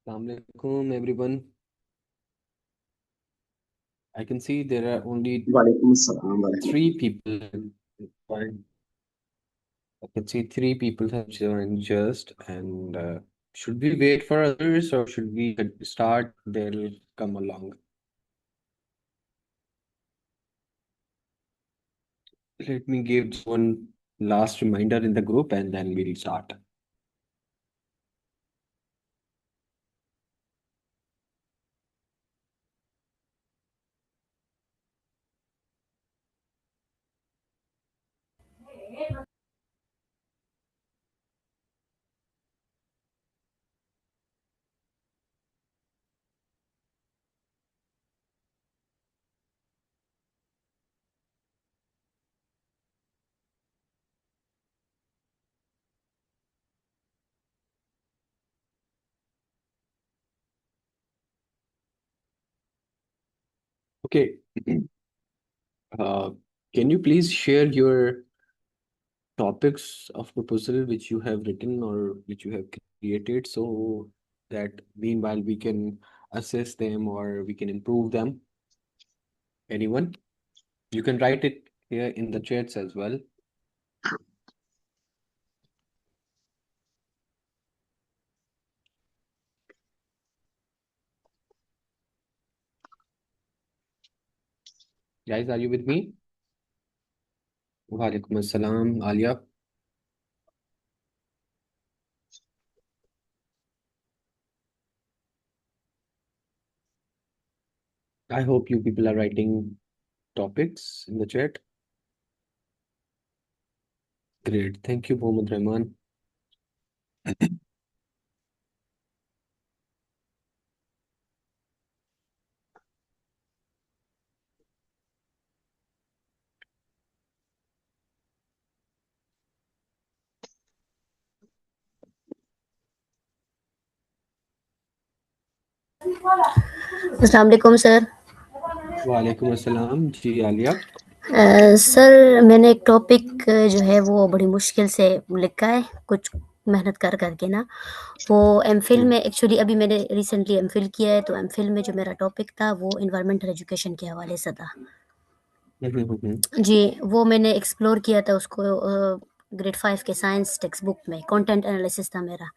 Assalamualaikum everyone. I can see there are only वालेकुम अस्सलाम three वरहमतुल्लाह। people joined. I can see three people have joined just, and should we wait for others or should we start? They'll come along. Let me give one last reminder in the group and then we'll start. Okay. Uh, can you please share your topics of proposal which you have written or which you have created so that meanwhile we can assess them or we can improve them? Anyone? You can write it here in the chats as well. Guys, are you with me? Walaikum assalam, Alia. I hope you people are writing topics in the chat. Great. Thank you, Mohammed Rahman. अस्सलाम वालेकुम sir. वालेकुम अस्सलाम जी Alia. Sir मैंने एक topic जो है वो बड़ी मुश्किल से लिखा है, कुछ मेहनत कर करके ना। वो एमफिल हम्म में एक्चुअली अभी मैंने रिसेंटली एमफिल किया है, तो एमफिल में जो मेरा टॉपिक था वो इन्वायरमेंटल एजुकेशन के हवाले से था। हम्म हम्म हम्म जी, वो मैंने एक्सप्लोर किया था उसको ग्रेड 5 के साइंस टेक्स्ट बुक में, कंटेंट एनालिसिस था मेरा।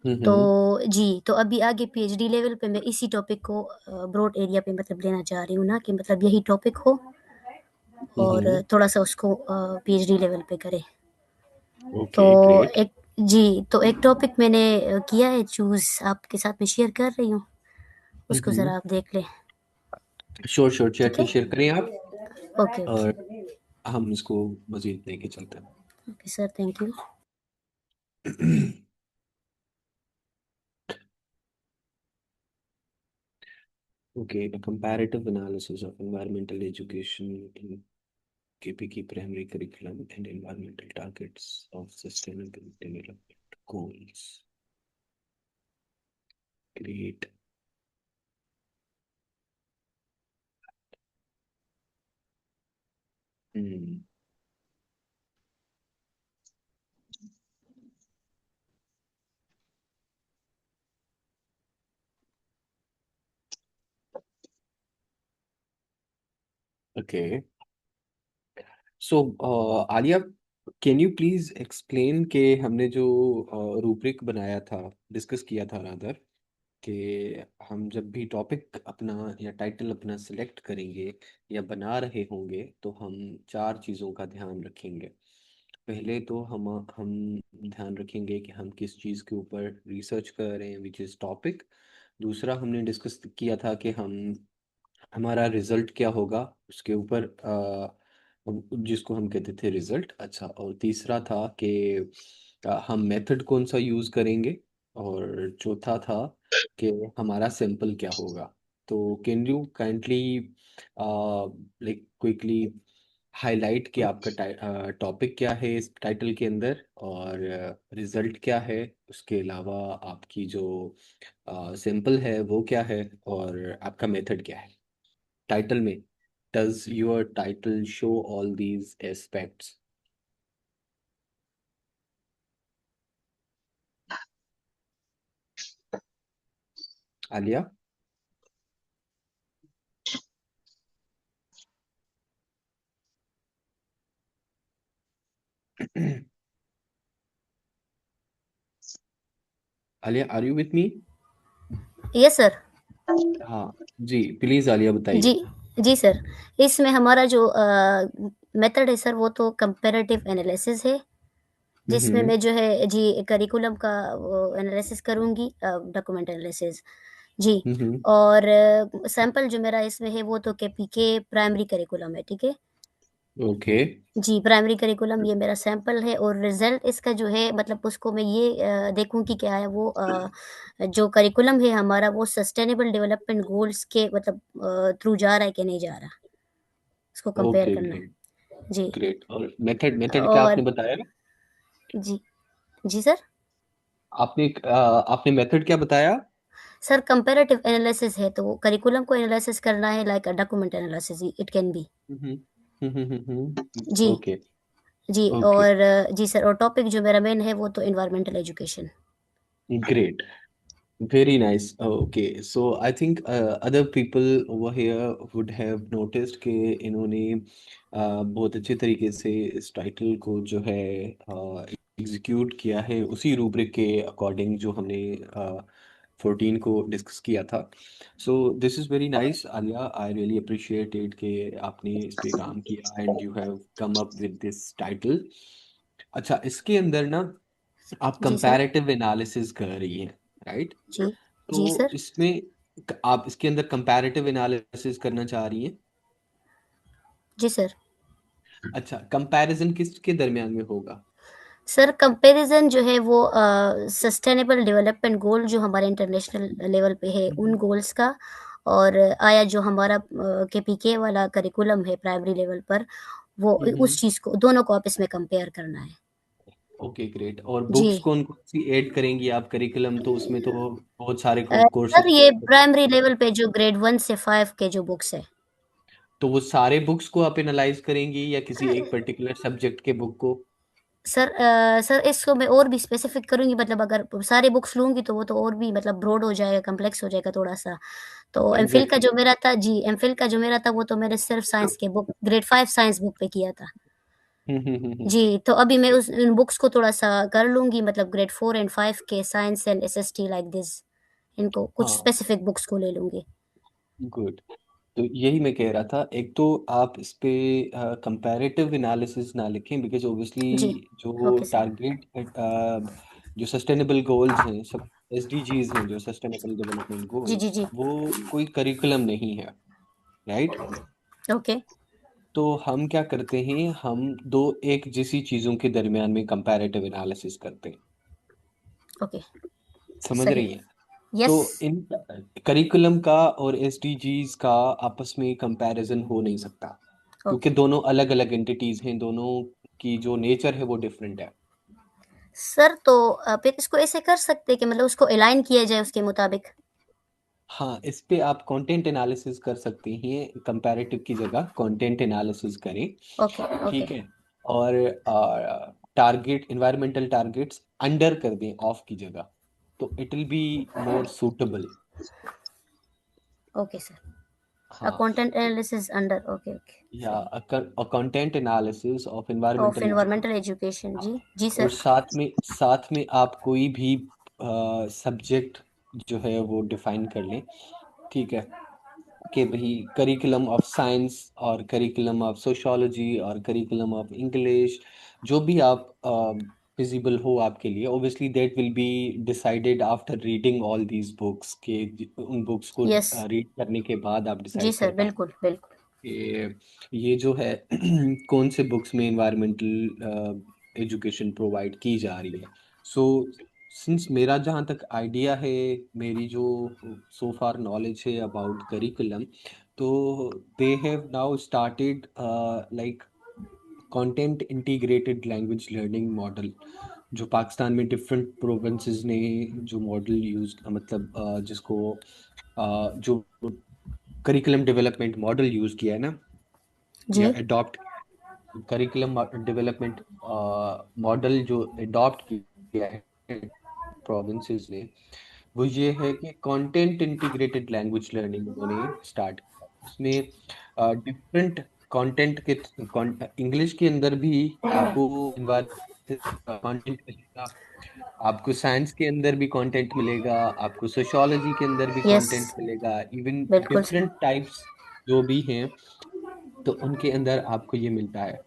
तो हम्म जी, तो अभी आगे पीएचडी लेवल पे मैं इसी टॉपिक को ब्रॉड एरिया पे मतलब लेना चाह रही हूँ ना, कि मतलब यही टॉपिक हो और हम्म। थोड़ा-सा उसको पीएचडी लेवल पे करें। तो ओके ग्रेट। एक जी, तो एक टॉपिक मैंने किया है चूज़, आपके साथ में शेयर कर रही हूँ, उसको हम्म। ज़रा आप देख लें, श्योर श्योर, चैट ठीक में है? शेयर करें आप ओके, ओके। और हम इसको मजीद लेके चलते ओके सर, थैंक यू। हैं। Okay, a comparative analysis of environmental education in KPK primary curriculum and environmental targets of sustainable development goals. Great. Hmm. Okay. So, Alia, can you please explain कि हमने जो rubric बनाया था, discuss किया था rather, कि हम जब भी टॉपिक अपना या टाइटल अपना सिलेक्ट करेंगे या बना रहे होंगे तो हम चार चीज़ों का ध्यान रखेंगे। पहले तो हम ध्यान रखेंगे कि हम किस चीज़ के ऊपर रिसर्च कर रहे हैं, विच इज़ टॉपिक। दूसरा हमने डिस्कस किया था कि हमारा रिजल्ट क्या होगा उसके ऊपर, जिसको हम कहते थे रिजल्ट। अच्छा, और तीसरा था कि हम मेथड कौन सा यूज़ करेंगे, और चौथा था कि हमारा सैंपल क्या होगा। तो can you kindly like quickly highlight कि आपका टॉपिक क्या है इस टाइटल के अंदर, और रिजल्ट क्या है, उसके अलावा आपकी जो सैंपल है वो क्या है, और आपका मेथड क्या है टाइटल में। Does your title show all these aspects? Alia. Alia, are you with me? Yes sir. हाँ जी, प्लीज आलिया जी, बताइए। जी सर। इसमें हमारा जो मेथड है सर वो तो कंपैरेटिव एनालिसिस है, जिसमें हम्म। मैं जो है जी करिकुलम का वो एनालिसिस करूँगी, डॉक्यूमेंट एनालिसिस। जी। हम्म। और सैंपल जो मेरा इसमें है वो तो केपीके प्राइमरी करिकुलम है, ठीक है? ओके। जी, प्राइमरी करिकुलम ये मेरा सैंपल है और रिज़ल्ट इसका जो है मतलब उसको मैं ये देखूँ कि क्या है वो जो करिकुलम है हमारा वो सस्टेनेबल डेवलपमेंट गोल्स के मतलब थ्रू जा रहा है कि नहीं जा रहा, उसको कंपेयर ओके, करना है। ग्रेट। जी। ग्रेट। और मेथड मेथड क्या और आपने बताया ना? जी, जी सर? आपने मेथड क्या बताया? सर कंपैरेटिव एनालिसिस है तो वो करिकुलम को एनालिसिस करना है like a document analysis it can be. Hmm. जी, ओके। जी ओके, और जी सर और टॉपिक जो मेरा मेन है वो तो environmental education. Great. Very nice. Okay, so I think other people over here would have noticed कि इन्होंने बहुत अच्छे तरीके से इस टाइटल को जो है एग्जीक्यूट किया है उसी रूब्रिक के अकॉर्डिंग जो हमने 14 को डिस्कस किया था। So this is very nice Alia, I really appreciate it कि आपने इस पे काम किया and you have come up with this title. अच्छा, इसके अंदर ना आप जी सर। कंपैरेटिव एनालिसिस कर रही हैं, राइट? जी, जी तो सर। इसमें आप इसके अंदर कंपैरेटिव एनालिसिस करना चाह रही हैं। जी सर। अच्छा, कंपैरिजन किसके दरमियान में होगा? सर कंपैरिजन जो है वो सस्टेनेबल डेवलपमेंट गोल जो हमारे इंटरनेशनल लेवल पे है उन हम्म। गोल्स का और आया जो हमारा केपीके वाला करिकुलम है प्राइमरी लेवल पर वो हम्म। उस चीज़ को दोनों को आपस में कंपेयर करना है। Okay, great. और जी। बुक्स कौन कौन सी ऐड करेंगी आप करिकुलम? तो उसमें तो बहुत सारे सर कोर्सेज ये हैं प्राइमरी लेवल पे जो ग्रेड 1 से 5 के जो बुक्स है। तो वो सारे बुक्स को आप एनालाइज करेंगी या किसी एक पर्टिकुलर सब्जेक्ट के बुक को? सर सर इसको मैं और भी स्पेसिफिक करूंगी मतलब अगर सारे बुक्स लूंगी तो वो तो और भी मतलब ब्रॉड हो जाएगा, कॉम्प्लेक्स हो जाएगा थोड़ा सा। तो एमफिल का एग्जैक्टली। जो मेरा था जी, एमफिल का जो मेरा था वो तो मैंने सिर्फ साइंस के बुक ग्रेड 5 साइंस बुक पे किया था। हम्म। जी, तो अभी मैं उस उन बुक्स को थोड़ा-सा कर लूँगी मतलब ग्रेड 4 एंड 5 के science and SST like this इनको कुछ हाँ, स्पेसिफिक बुक्स को ले लूँगी। गुड। तो यही मैं कह रहा था, एक तो आप इस पे कंपैरेटिव एनालिसिस ना लिखें बिकॉज ओबियसली जी, जो ओके सर। टारगेट जो सस्टेनेबल गोल्स हैं, सब एसडीजीज हैं, जो सस्टेनेबल डेवलपमेंट जी, जी, गोल्स, जी। वो कोई करिकुलम नहीं है, राइट? ओके, तो हम क्या करते हैं, हम दो एक जैसी चीज़ों के दरमियान में कंपैरेटिव एनालिसिस करते हैं। ओके, समझ सही रही है। हैं? तो यस, इन करिकुलम का और एसडीजीज का आपस में कंपैरिजन हो नहीं सकता क्योंकि ओके। दोनों अलग अलग एंटिटीज हैं, दोनों की जो नेचर है वो डिफरेंट है। सर तो फिर इसको ऐसे कर सकते हैं कि मतलब उसको अलाइन किया जाए उसके मुताबिक? हाँ, इस पे आप कंटेंट एनालिसिस कर सकती हैं, कंपैरेटिव की जगह कंटेंट एनालिसिस करें। ओके, ओके, ठीक है। और टारगेट एनवायरमेंटल टारगेट्स अंडर कर दें ऑफ की जगह, तो it will be more suitable. Okay sir. हाँ। Content analysis under okay, okay, या सही। Content analysis of of environmental environmental education. Education हाँ। जी, जी और सर। साथ में आप कोई भी सब्जेक्ट जो है वो डिफाइन कर लें। ठीक है, कि भाई करिकुलम ऑफ साइंस और करिकुलम ऑफ सोशियोलॉजी और करिकुलम ऑफ इंग्लिश, जो भी आप फिजिबल हो आपके लिए, obviously that will be decided after reading all these books के। उन बुक्स को यस। रीड करने के बाद आप जी डिसाइड कर सर, पाए बिल्कुल, बिल्कुल। ये जो है कौन से बुक्स में इन्वायरमेंटल एजुकेशन प्रोवाइड की जा रही है। सो सिंस मेरा जहाँ तक आइडिया है, मेरी जो सो फार नॉलेज है अबाउट करिकुलम, तो they have now started like content integrated language learning model, जो पाकिस्तान में डिफरेंट प्रोविंसेस ने जो मॉडल यूज मतलब जिसको जो करिकुलम डेवलपमेंट मॉडल यूज किया है ना, या जी, अडॉप्ट करिकुलम डेवलपमेंट मॉडल जो अडॉप्ट किया है प्रोविंसेस ने, वो ये है कि कंटेंट इंटीग्रेटेड लैंग्वेज लर्निंग उन्होंने स्टार्ट किया। उसमें डिफरेंट कंटेंट के, इंग्लिश के अंदर भी आपको कंटेंट मिलेगा, आपको साइंस के अंदर भी कंटेंट मिलेगा, आपको सोशियोलॉजी के अंदर भी यस, कंटेंट मिलेगा, इवन बिल्कुल सर। डिफरेंट टाइप्स जो भी हैं, तो उनके अंदर आपको ये मिलता है।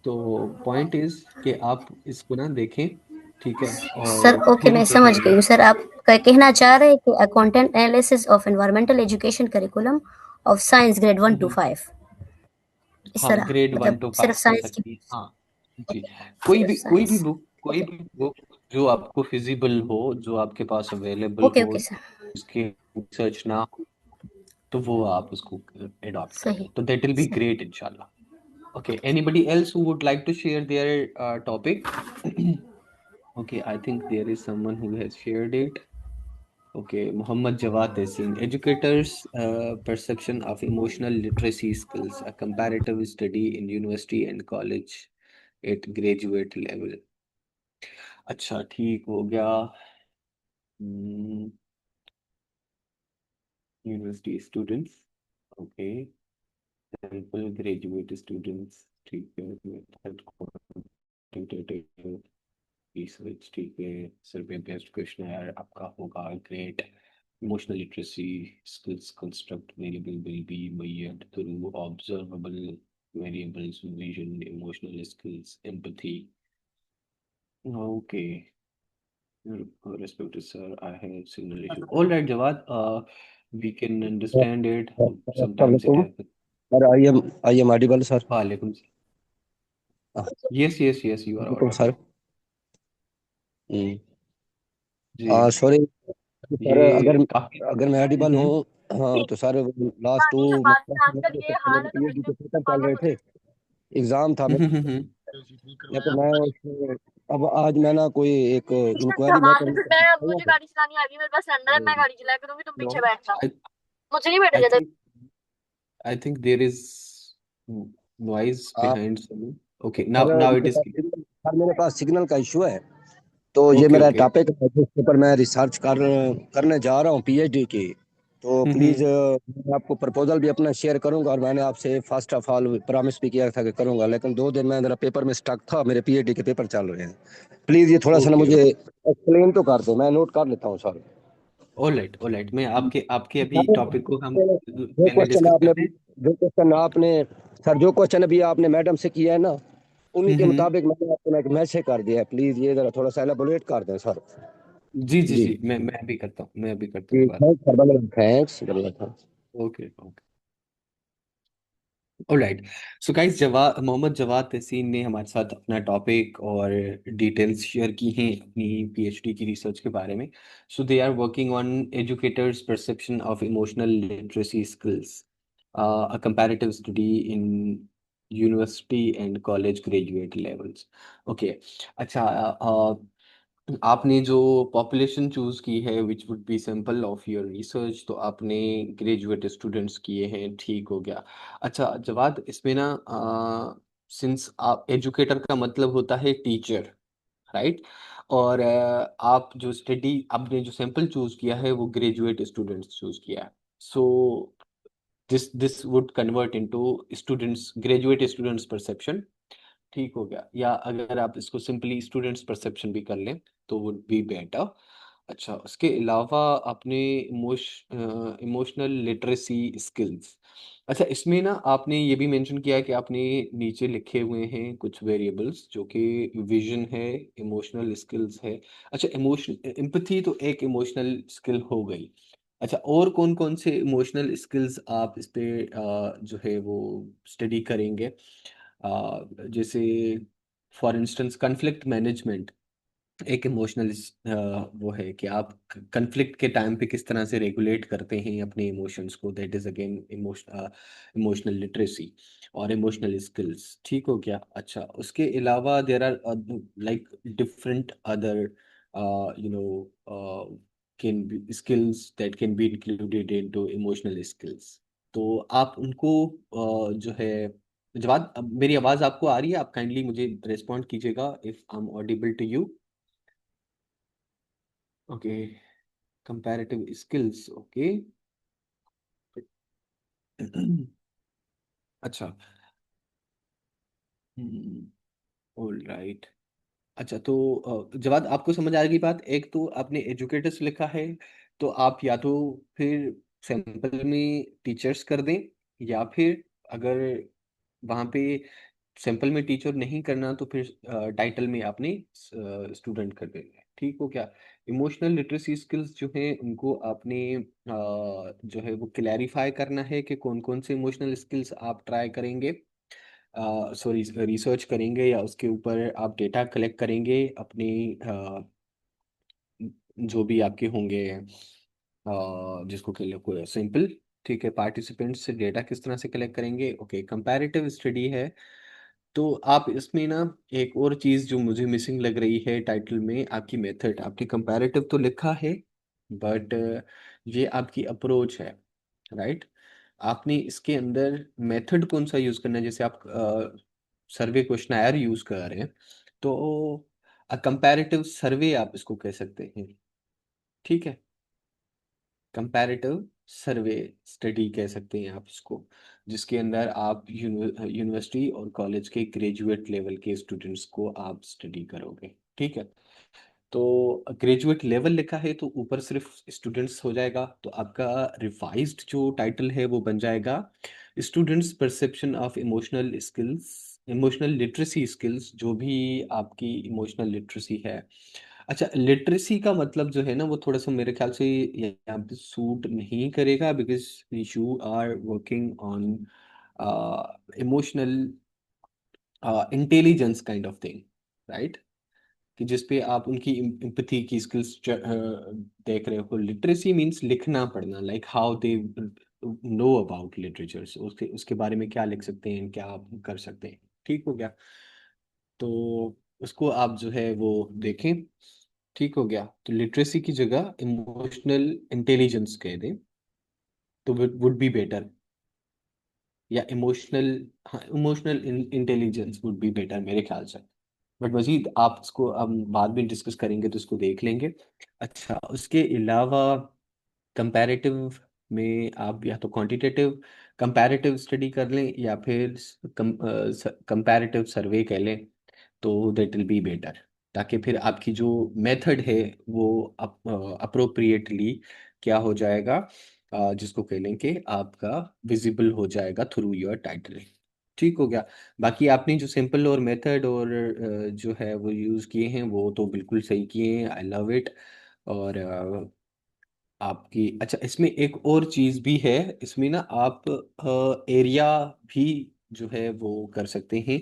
तो पॉइंट इज कि आप इसको ना देखें, ठीक है, सर और ओके, फिर मैं जो समझ है गई वो। हूँ सर। आप कहना चाह रहे हैं कि content analysis of environmental education curriculum of science grade 1 to hmm, 5, इस हाँ, तरह, ग्रेड वन मतलब टू सिर्फ फाइव हो साइंस की। सकती है, हाँ जी। ओके, कोई सिर्फ भी कोई भी साइंस। बुक, कोई ओके, भी बुक जो आपको फिजिबल हो, जो आपके पास अवेलेबल ओके, हो, ओके सर। उसके रिसर्च ना हो, तो वो आप उसको अडॉप्ट करें, सही, तो दैट विल बी सही। ग्रेट इंशाल्लाह। Okay, anybody else who would like to share their topic? Okay, I think there is someone who has shared it. Okay, Muhammad Jawad Yasin, Educators' Perception of Emotional Literacy Skills, a comparative study in university and college at graduate level. अच्छा, ठीक हो गया। University students, okay, sample graduate students, ठीक है, method quantitative research, ठीक है, सर्वे based question आपका होगा, great. Emotional literacy skills construct variable will be measured through observable variables, vision, emotional skills, empathy. Okay. Respected sir, I have signal issue. All right, Jawad. We can understand it. Sometimes it Assalamualaikum. happens. Sir, I am audible, sir. Walaikum. Ah, Yes, yes, yes. You are Alaikum, audible. sir. Hmm. Ji, sorry sir, अगर ये काफी। अगर मैं Audible हम्म, हूँ। हाँ तो sir, last to मेरे PhD के पेपर चल रहे थे, एग्जाम था मेरा। हम्म। लेकिन मैं उसमें अब आज मैं ना कोई एक inquiry letter No, I I think I think there is noise आप behind some. Okay, sir, now it is clear. मेरे पास सिग्नल का इशू है। तो ये Okay, मेरा okay. टॉपिक है जिसके ऊपर मैं रिसर्च करने जा रहा हूँ, पीएचडी की। तो प्लीज, हम्म। मैं आपको प्रपोजल भी अपना शेयर करूंगा, और मैंने आपसे फर्स्ट ऑफ ऑल प्रॉमिस भी किया था कि करूंगा, लेकिन 2 दिन में मेरा पेपर में स्टक था, मेरे पीएचडी के पेपर चल रहे हैं। प्लीज ये थोड़ा सा ना ओके, मुझे एक्सप्लेन तो कर दो, मैं नोट कर लेता हूँ सर। ऑल राइट, मैं आपके आपके अभी सर, टॉपिक को हम जो पहले क्वेश्चन डिस्कस आपने करते हैं। जो क्वेश्चन आपने सर, जो क्वेश्चन अभी आपने मैडम से किया है ना, उन्हीं के हम्म। मुताबिक मैंने आपको एक मैसेज कर दिया है। प्लीज ये जरा थोड़ा सा एलाबोरेट कर दें सर। जी, जी, जी जी, मैं भी करता हूँ, मैं भी करता हूँ जी, बात। Thanks sir, thanks. Okay, okay. Alright. So guys, Jawad Mohammad Jawad Tehseen ने हमारे साथ अपना टॉपिक और डिटेल्स शेयर की हैं अपनी पीएचडी की रिसर्च के बारे में। So they are working on educators perception of emotional literacy skills, a comparative study in university and college graduate levels. Okay, अच्छा, आपने जो पॉपुलेशन चूज की है which would be sample of your research, तो आपने ग्रेजुएट स्टूडेंट्स किए हैं, ठीक हो गया। अच्छा जवाद, इसमें ना सिंस आप एजुकेटर का मतलब होता है टीचर, राइट, और आप जो स्टडी आपने जो सैंपल चूज किया है वो ग्रेजुएट स्टूडेंट्स चूज किया है। So this would convert into students, graduate students perception, ठीक हो गया। या अगर आप इसको सिंपली स्टूडेंट्स परसेप्शन भी कर लें तो वुड बी बेटर। अच्छा, उसके अलावा आपने इमोशनल लिटरेसी स्किल्स, अच्छा, इसमें ना आपने ये भी मेंशन किया है कि आपने नीचे लिखे हुए हैं कुछ वेरिएबल्स जो कि विजन है, इमोशनल स्किल्स है। अच्छा, इमोशन एम्पैथी तो एक इमोशनल स्किल हो गई। अच्छा, और कौन कौन से इमोशनल स्किल्स आप इस पे जो है वो स्टडी करेंगे? जैसे फॉर इंस्टेंस कन्फ्लिक्ट मैनेजमेंट एक इमोशनल वो है कि आप कन्फ्लिक्ट के टाइम पे किस तरह से रेगुलेट करते हैं अपने इमोशंस को, that is again emotional literacy और इमोशनल स्किल्स, ठीक हो गया। अच्छा, उसके अलावा there are like different other you know can be skills that can be included into emotional skills, तो आप उनको जो है, जवाब, अब मेरी आवाज आपको आ रही है? आप काइंडली मुझे रिस्पॉन्ड कीजिएगा if I am audible to you. Okay, comparative skills, okay. अच्छा। All right. अच्छा, तो जवाब आपको समझ आ गई बात। एक तो आपने एजुकेटर्स लिखा है, तो आप या तो फिर सैंपल में टीचर्स कर दें, या फिर अगर वहाँ पे सैंपल में टीचर नहीं करना तो फिर टाइटल में आपने स्टूडेंट कर देना है। ठीक हो क्या? इमोशनल लिटरेसी स्किल्स जो है उनको आपने जो है वो क्लैरिफाई करना है कि कौन कौन से इमोशनल स्किल्स आप ट्राई करेंगे, सॉरी रिसर्च करेंगे, या उसके ऊपर आप डेटा कलेक्ट करेंगे अपने जो भी आपके होंगे, जिसको कह लो कोई सिंपल। ठीक है, पार्टिसिपेंट्स से डेटा किस तरह से कलेक्ट करेंगे। ओके, कंपैरेटिव स्टडी है। तो आप इसमें ना एक और चीज़ जो मुझे मिसिंग लग रही है टाइटल में, आपकी मेथड। आपकी कंपैरेटिव तो लिखा है, बट ये आपकी अप्रोच है, राइट। आपने इसके अंदर मेथड कौन सा यूज़ करना है? जैसे आप सर्वे क्वेश्चनायर यूज़ कर रहे हैं, तो कंपैरेटिव सर्वे आप इसको कह सकते हैं। ठीक है, कंपैरेटिव सर्वे स्टडी कह सकते हैं आप इसको, जिसके अंदर आप यूनिवर्सिटी और कॉलेज के ग्रेजुएट लेवल के स्टूडेंट्स को आप स्टडी करोगे। ठीक है, तो ग्रेजुएट लेवल लिखा है तो ऊपर सिर्फ स्टूडेंट्स हो जाएगा, तो आपका रिवाइज्ड जो टाइटल है वो बन जाएगा students perception of emotional skills, emotional literacy skills, जो भी आपकी इमोशनल लिटरेसी है। अच्छा, लिटरेसी का मतलब जो है ना वो थोड़ा सा मेरे ख्याल से यहाँ पे सूट नहीं करेगा, because you are working on emotional intelligence kind of thing, right. कि जिसपे आप उनकी एम्पैथी की स्किल्स देख रहे हो। लिटरेसी मींस लिखना पढ़ना, like how they know about literature, उसके उसके बारे में क्या लिख सकते हैं, क्या आप कर सकते हैं। ठीक हो गया? तो उसको आप जो है वो देखें। ठीक हो गया? तो लिटरेसी की जगह इमोशनल इंटेलिजेंस कह दें तो वुड बी बेटर, या इमोशनल, हाँ emotional intelligence would be better मेरे ख्याल से। बट मजीद आप इसको हम बाद में डिस्कस करेंगे तो इसको देख लेंगे। अच्छा, उसके अलावा कंपैरेटिव में आप या तो क्वांटिटेटिव कंपैरेटिव स्टडी कर लें, या फिर कंपैरेटिव सर्वे कह लें, तो दैट विल बी बेटर। ताकि फिर आपकी जो मेथड है वो अप्रोप्रिएटली क्या हो जाएगा, जिसको कह लें कि आपका विजिबल हो जाएगा थ्रू योर टाइटल। ठीक हो गया? बाकी आपने जो सिंपल और मेथड और जो है वो यूज़ किए हैं वो तो बिल्कुल सही किए हैं, आई लव इट। और आपकी अच्छा इसमें एक और चीज़ भी है, इसमें ना आप एरिया भी जो है वो कर सकते हैं।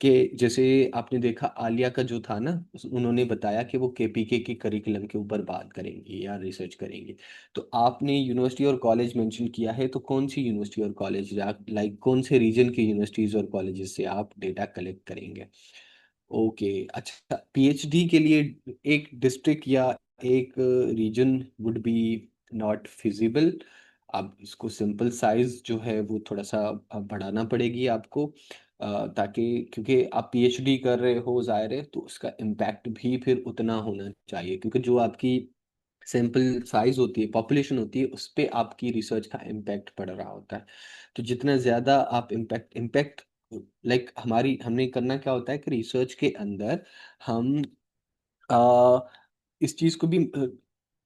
कि जैसे आपने देखा आलिया का जो था ना, उन्होंने बताया कि वो केपीके के करिकुलम के ऊपर बात करेंगे या रिसर्च करेंगे। तो आपने यूनिवर्सिटी और कॉलेज मेंशन किया है, तो कौन सी यूनिवर्सिटी और कॉलेज, लाइक कौन से रीजन के यूनिवर्सिटीज और कॉलेजेस से आप डेटा कलेक्ट करेंगे? ओके। अच्छा, पीएचडी के लिए एक डिस्ट्रिक्ट या एक region would be not feasible. आप इसको सिंपल साइज जो है वो थोड़ा सा बढ़ाना पड़ेगी आपको, ताकि क्योंकि आप पीएचडी कर रहे हो जाहिर है, तो उसका इम्पैक्ट भी फिर उतना होना चाहिए, क्योंकि जो आपकी सैंपल साइज होती है, पॉपुलेशन होती है, उस पे आपकी रिसर्च का इम्पैक्ट पड़ रहा होता है। तो जितना ज़्यादा आप इम्पैक्ट इम्पैक्ट लाइक हमारी हमने करना क्या होता है कि रिसर्च के अंदर हम आ, इस चीज़ को भी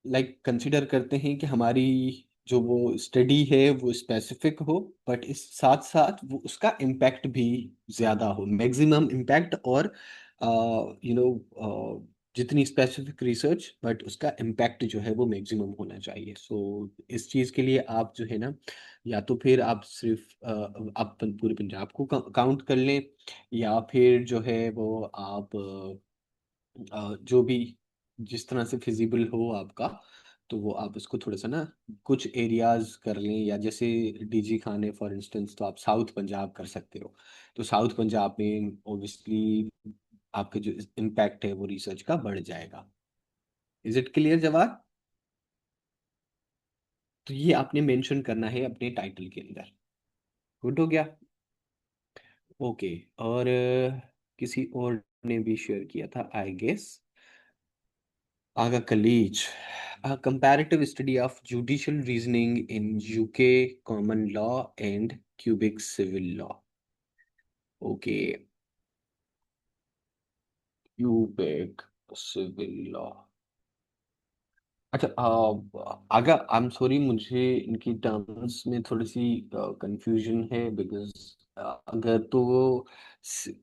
लाइक कंसिडर करते हैं कि हमारी जो वो स्टडी है वो स्पेसिफिक हो, बट इस साथ साथ वो उसका इम्पैक्ट भी ज़्यादा हो, मैक्सिमम इम्पैक्ट। और यू नो जितनी स्पेसिफिक रिसर्च बट उसका इम्पैक्ट जो है वो मैक्सिमम होना चाहिए। सो इस चीज़ के लिए आप जो है ना, या तो फिर आप सिर्फ आप पूरे पंजाब को काउंट कर लें, या फिर जो है वो आप जो भी जिस तरह से फिजिबल हो आपका, तो वो आप उसको थोड़ा सा ना कुछ एरियाज कर लें, या जैसे डीजी खान है फॉर इंस्टेंस, तो आप साउथ पंजाब कर सकते हो। तो साउथ पंजाब में ऑब्वियसली आपका जो इम्पैक्ट है वो रिसर्च का बढ़ जाएगा। इज इट क्लियर जवाब? तो ये आपने मेंशन करना है अपने टाइटल के अंदर। गुड हो गया? ओके। और किसी और ने भी शेयर किया था I guess, Agha Kaleez. A comparative study of judicial reasoning in UK common law and Quebec civil law. Okay, Quebec civil law. अच्छा, आगा आई एम सॉरी, मुझे इनकी टर्म्स में थोड़ी सी कंफ्यूजन है, बिकॉज अगर तो वो स-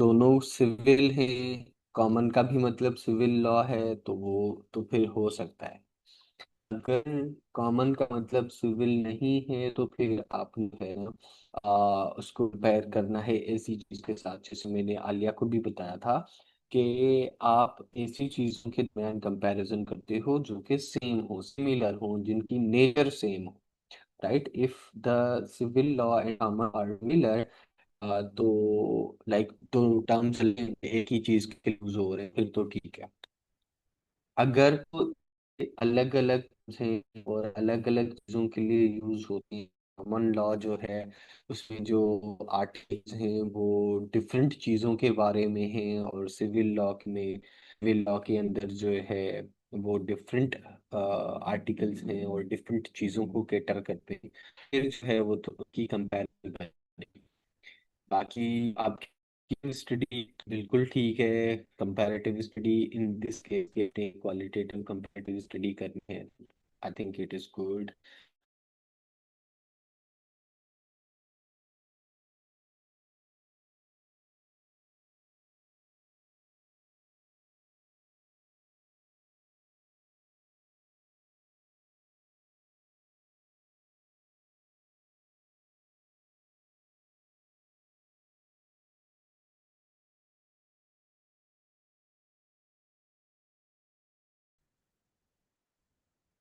दोनों सिविल हैं, कॉमन का भी मतलब सिविल लॉ है, तो वो तो फिर हो सकता है। अगर कॉमन का मतलब सिविल नहीं है, तो फिर आप जो है ना, उसको कंपेयर करना है ऐसी चीज के साथ, जैसे मैंने आलिया को भी बताया था कि आप ऐसी चीजों के दरमियान कंपैरिजन करते हो जो कि सेम हो, सिमिलर हो, जिनकी नेचर सेम हो। Right, if the civil law and common are similar, तो लाइक दो टर्म्स एक ही चीज के यूज हो रहे हैं, फिर तो ठीक है। अगर तो अलग अलग हैं और अलग अलग चीजों के लिए यूज होती है, कॉमन लॉ जो है उसमें जो आर्टिकल्स हैं वो डिफरेंट चीजों के बारे में हैं, और सिविल लॉ के अंदर जो है वो डिफरेंट आर्टिकल्स हैं और डिफरेंट चीजों को कैटर करते हैं, फिर जो है वो तो की कंपैरिजन। बाकी आपकी स्टडी बिल्कुल ठीक है। Comparative study in this case के क्वालिटेटिव कंपैरेटिव स्टडी करनी है, I think it is good.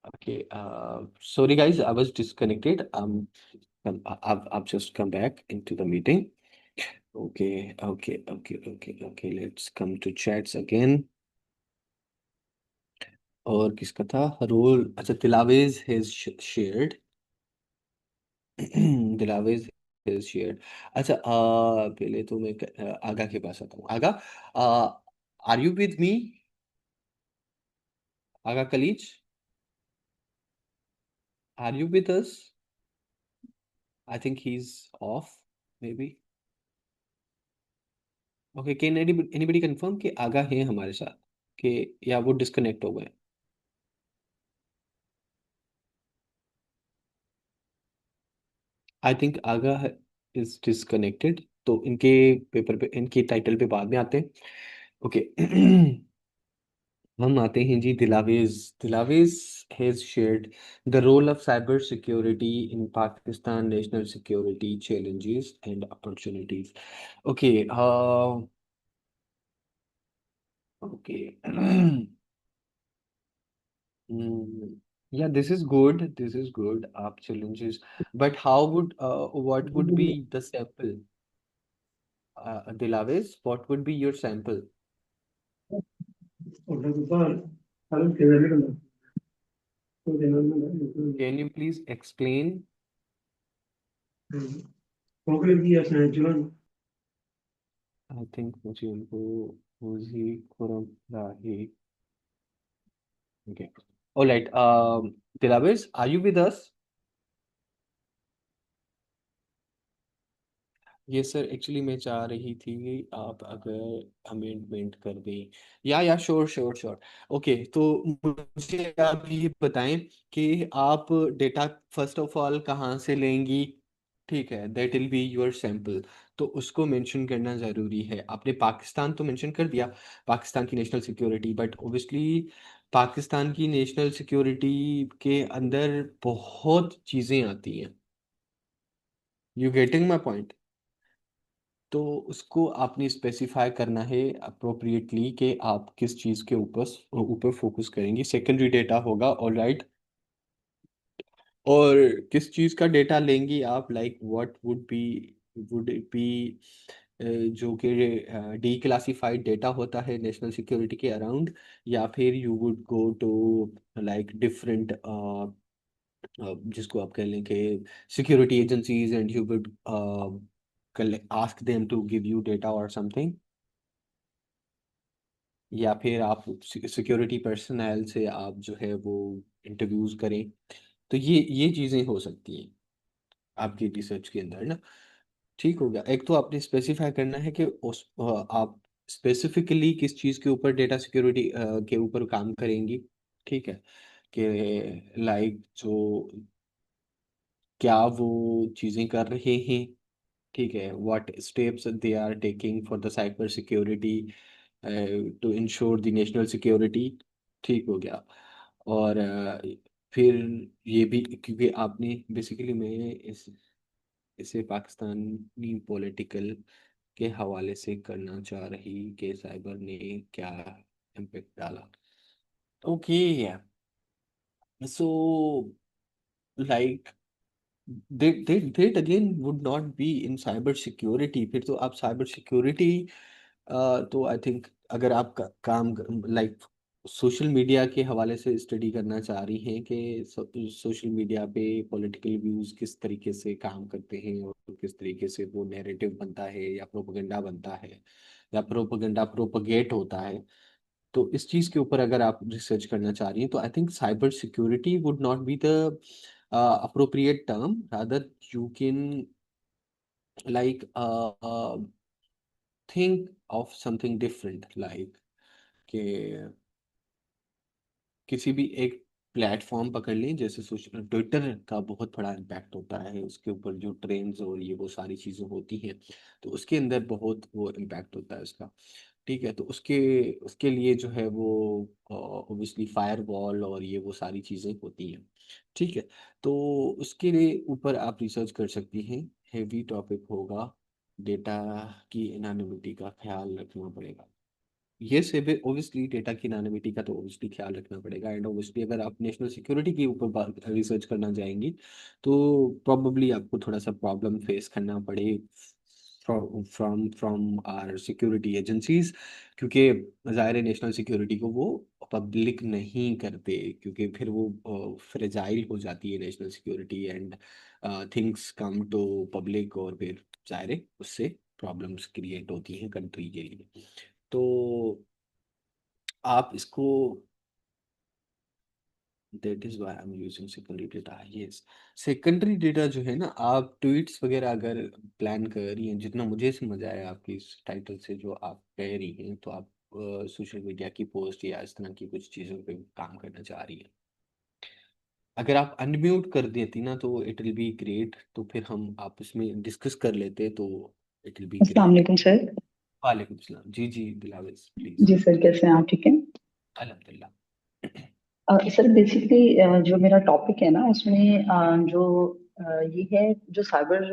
Okay, sorry guys, I was disconnected. I've just come back into the meeting. Okay. Let's come to chats again. और किसका था role? अच्छा, Dilawez has shared. Dilawez has shared. अच्छा, पहले तो मैं आगा के पास आता हूँ। Agha, are you with me? Agha Kaleez, are you with us? I think he is off, maybe. Okay, can anybody confirm कि आगा है हमारे साथ, कि या वो डिस्कनेक्ट हो गए? I think Agha is disconnected, तो इनके पेपर पे, इनके टाइटल पे बाद में आते हैं। ओके। हम आते हैं जी Dilawez. Dilawez has shared the role of cyber security in Pakistan national security challenges and opportunities. Okay, okay. Yeah, this is good. This is good. Up challenges, but how would what would be the sample? Dilaves, what would be your sample? Can you please explain? I think मुझे उनको मुझे खुरम राही। Okay. All right. Dilaves, are you with us? ये sir, actually मैं चाह रही थी आप अगर अमेंडमेंट कर दें। या श्योर श्योर श्योर। ओके, तो मुझे आप ये बताएं कि आप डेटा फर्स्ट ऑफ ऑल कहाँ से लेंगी। ठीक है, that will be your sample. तो उसको मेंशन करना ज़रूरी है। आपने पाकिस्तान तो मेंशन कर दिया, पाकिस्तान की national security, but obviously Pakistan की नेशनल सिक्योरिटी के अंदर बहुत चीज़ें आती हैं। You getting my point? तो उसको आपने स्पेसिफाई करना है अप्रोप्रिएटली कि आप किस चीज़ के ऊपर ऊपर फोकस करेंगे। सेकेंडरी डेटा होगा, ऑल राइट। और किस चीज़ का डेटा लेंगी आप, like what would it B, जो कि डी क्लासिफाइड डेटा होता है नेशनल सिक्योरिटी के अराउंड, या फिर you would go to like different, जिसको आप कह लें कि security agencies, and you would ask them to give you data or something. या फिर आप सिक्योरिटी पर्सनल से आप जो है वो इंटरव्यूज करें। तो ये चीज़ें हो सकती हैं आपकी रिसर्च के अंदर ना। ठीक हो गया। एक तो आपने स्पेसिफाई करना है कि आप स्पेसिफिकली किस चीज़ के ऊपर डेटा सिक्योरिटी के ऊपर काम करेंगी। ठीक है, कि लाइक जो क्या वो चीज़ें कर रहे हैं। ठीक है, what steps they are taking for the cyber security to ensure the national security. ठीक हो गया। और फिर ये भी क्योंकि आपने बेसिकली मैं इसे पाकिस्तानी पॉलिटिकल के हवाले से करना चाह रही कि साइबर ने क्या इम्पेक्ट डाला। Okay, so like that again would not be in cyber security। फिर तो आप साइबर सिक्योरिटी तो आई थिंक अगर आप काम लाइक सोशल मीडिया के हवाले से स्टडी करना चाह रही हैं कि सोशल मीडिया पे पॉलिटिकल व्यूज किस तरीके से काम करते हैं और किस तरीके से वो नैरेटिव बनता है या प्रोपेगेंडा बनता है या प्रोपेगेंडा प्रोपगेट होता है। तो इस चीज़ के ऊपर अगर आप रिसर्च करना चाह रही हैं तो I think cyber security would not be the appropriate term. Rather, you can like think of something different, like कि किसी भी एक प्लेटफॉर्म पकड़ लें, जैसे सोशल ट्विटर का बहुत बड़ा इम्पैक्ट होता है उसके ऊपर, जो ट्रेंड्स और ये वो सारी चीज़ें होती हैं तो उसके अंदर बहुत वो इम्पैक्ट होता है उसका। ठीक है, तो उसके उसके लिए जो है वो ऑब्वियसली फायरवॉल और ये वो सारी चीज़ें होती हैं। ठीक है, तो उसके लिए ऊपर आप रिसर्च कर सकती हैं। हेवी टॉपिक होगा, डेटा की एनानिमिटी का ख्याल रखना पड़ेगा। ये से भी ओबियसली डेटा की एनानिमिटी का तो ओबियसली ख्याल रखना पड़ेगा। एंड ओबियसली अगर आप नेशनल सिक्योरिटी के ऊपर बात रिसर्च करना जाएंगी तो प्रॉब्लली आपको थोड़ा सा प्रॉब्लम फेस करना पड़े from from our security agencies, क्योंकि ज़ाहिर है नेशनल सिक्योरिटी को वो पब्लिक नहीं करते, क्योंकि फिर वो फ्रेजाइल हो जाती है national security and things come to public, और फिर ज़ाहिर है उससे प्रॉब्लम्स क्रिएट होती हैं कंट्री के लिए। तो आप इसको, that is why I am using secondary data. Yes, secondary data जो है ना, आप ट्वीट्स वगैरह अगर प्लान कर रही हैं, जितना मुझे समझ आया आपकी इस टाइटल से जो आप कह रही हैं, तो आप सोशल मीडिया की पोस्ट या इस तरह की कुछ चीज़ों पे काम करना चाह रही हैं। अगर आप अनम्यूट कर देती ना तो इट विल बी ग्रेट, तो फिर हम आपस में डिस्कस कर लेते तो इट विल बी अस्सलाम ग्रेट। वालेकुम सर। वालेकुम सलाम। जी जी दिलावेज प्लीज। जी सर, कैसे हैं आप? ठीक है। अल्हम्दुलिल्लाह। सर बेसिकली जो मेरा टॉपिक है ना उसमें जो ये है, जो साइबर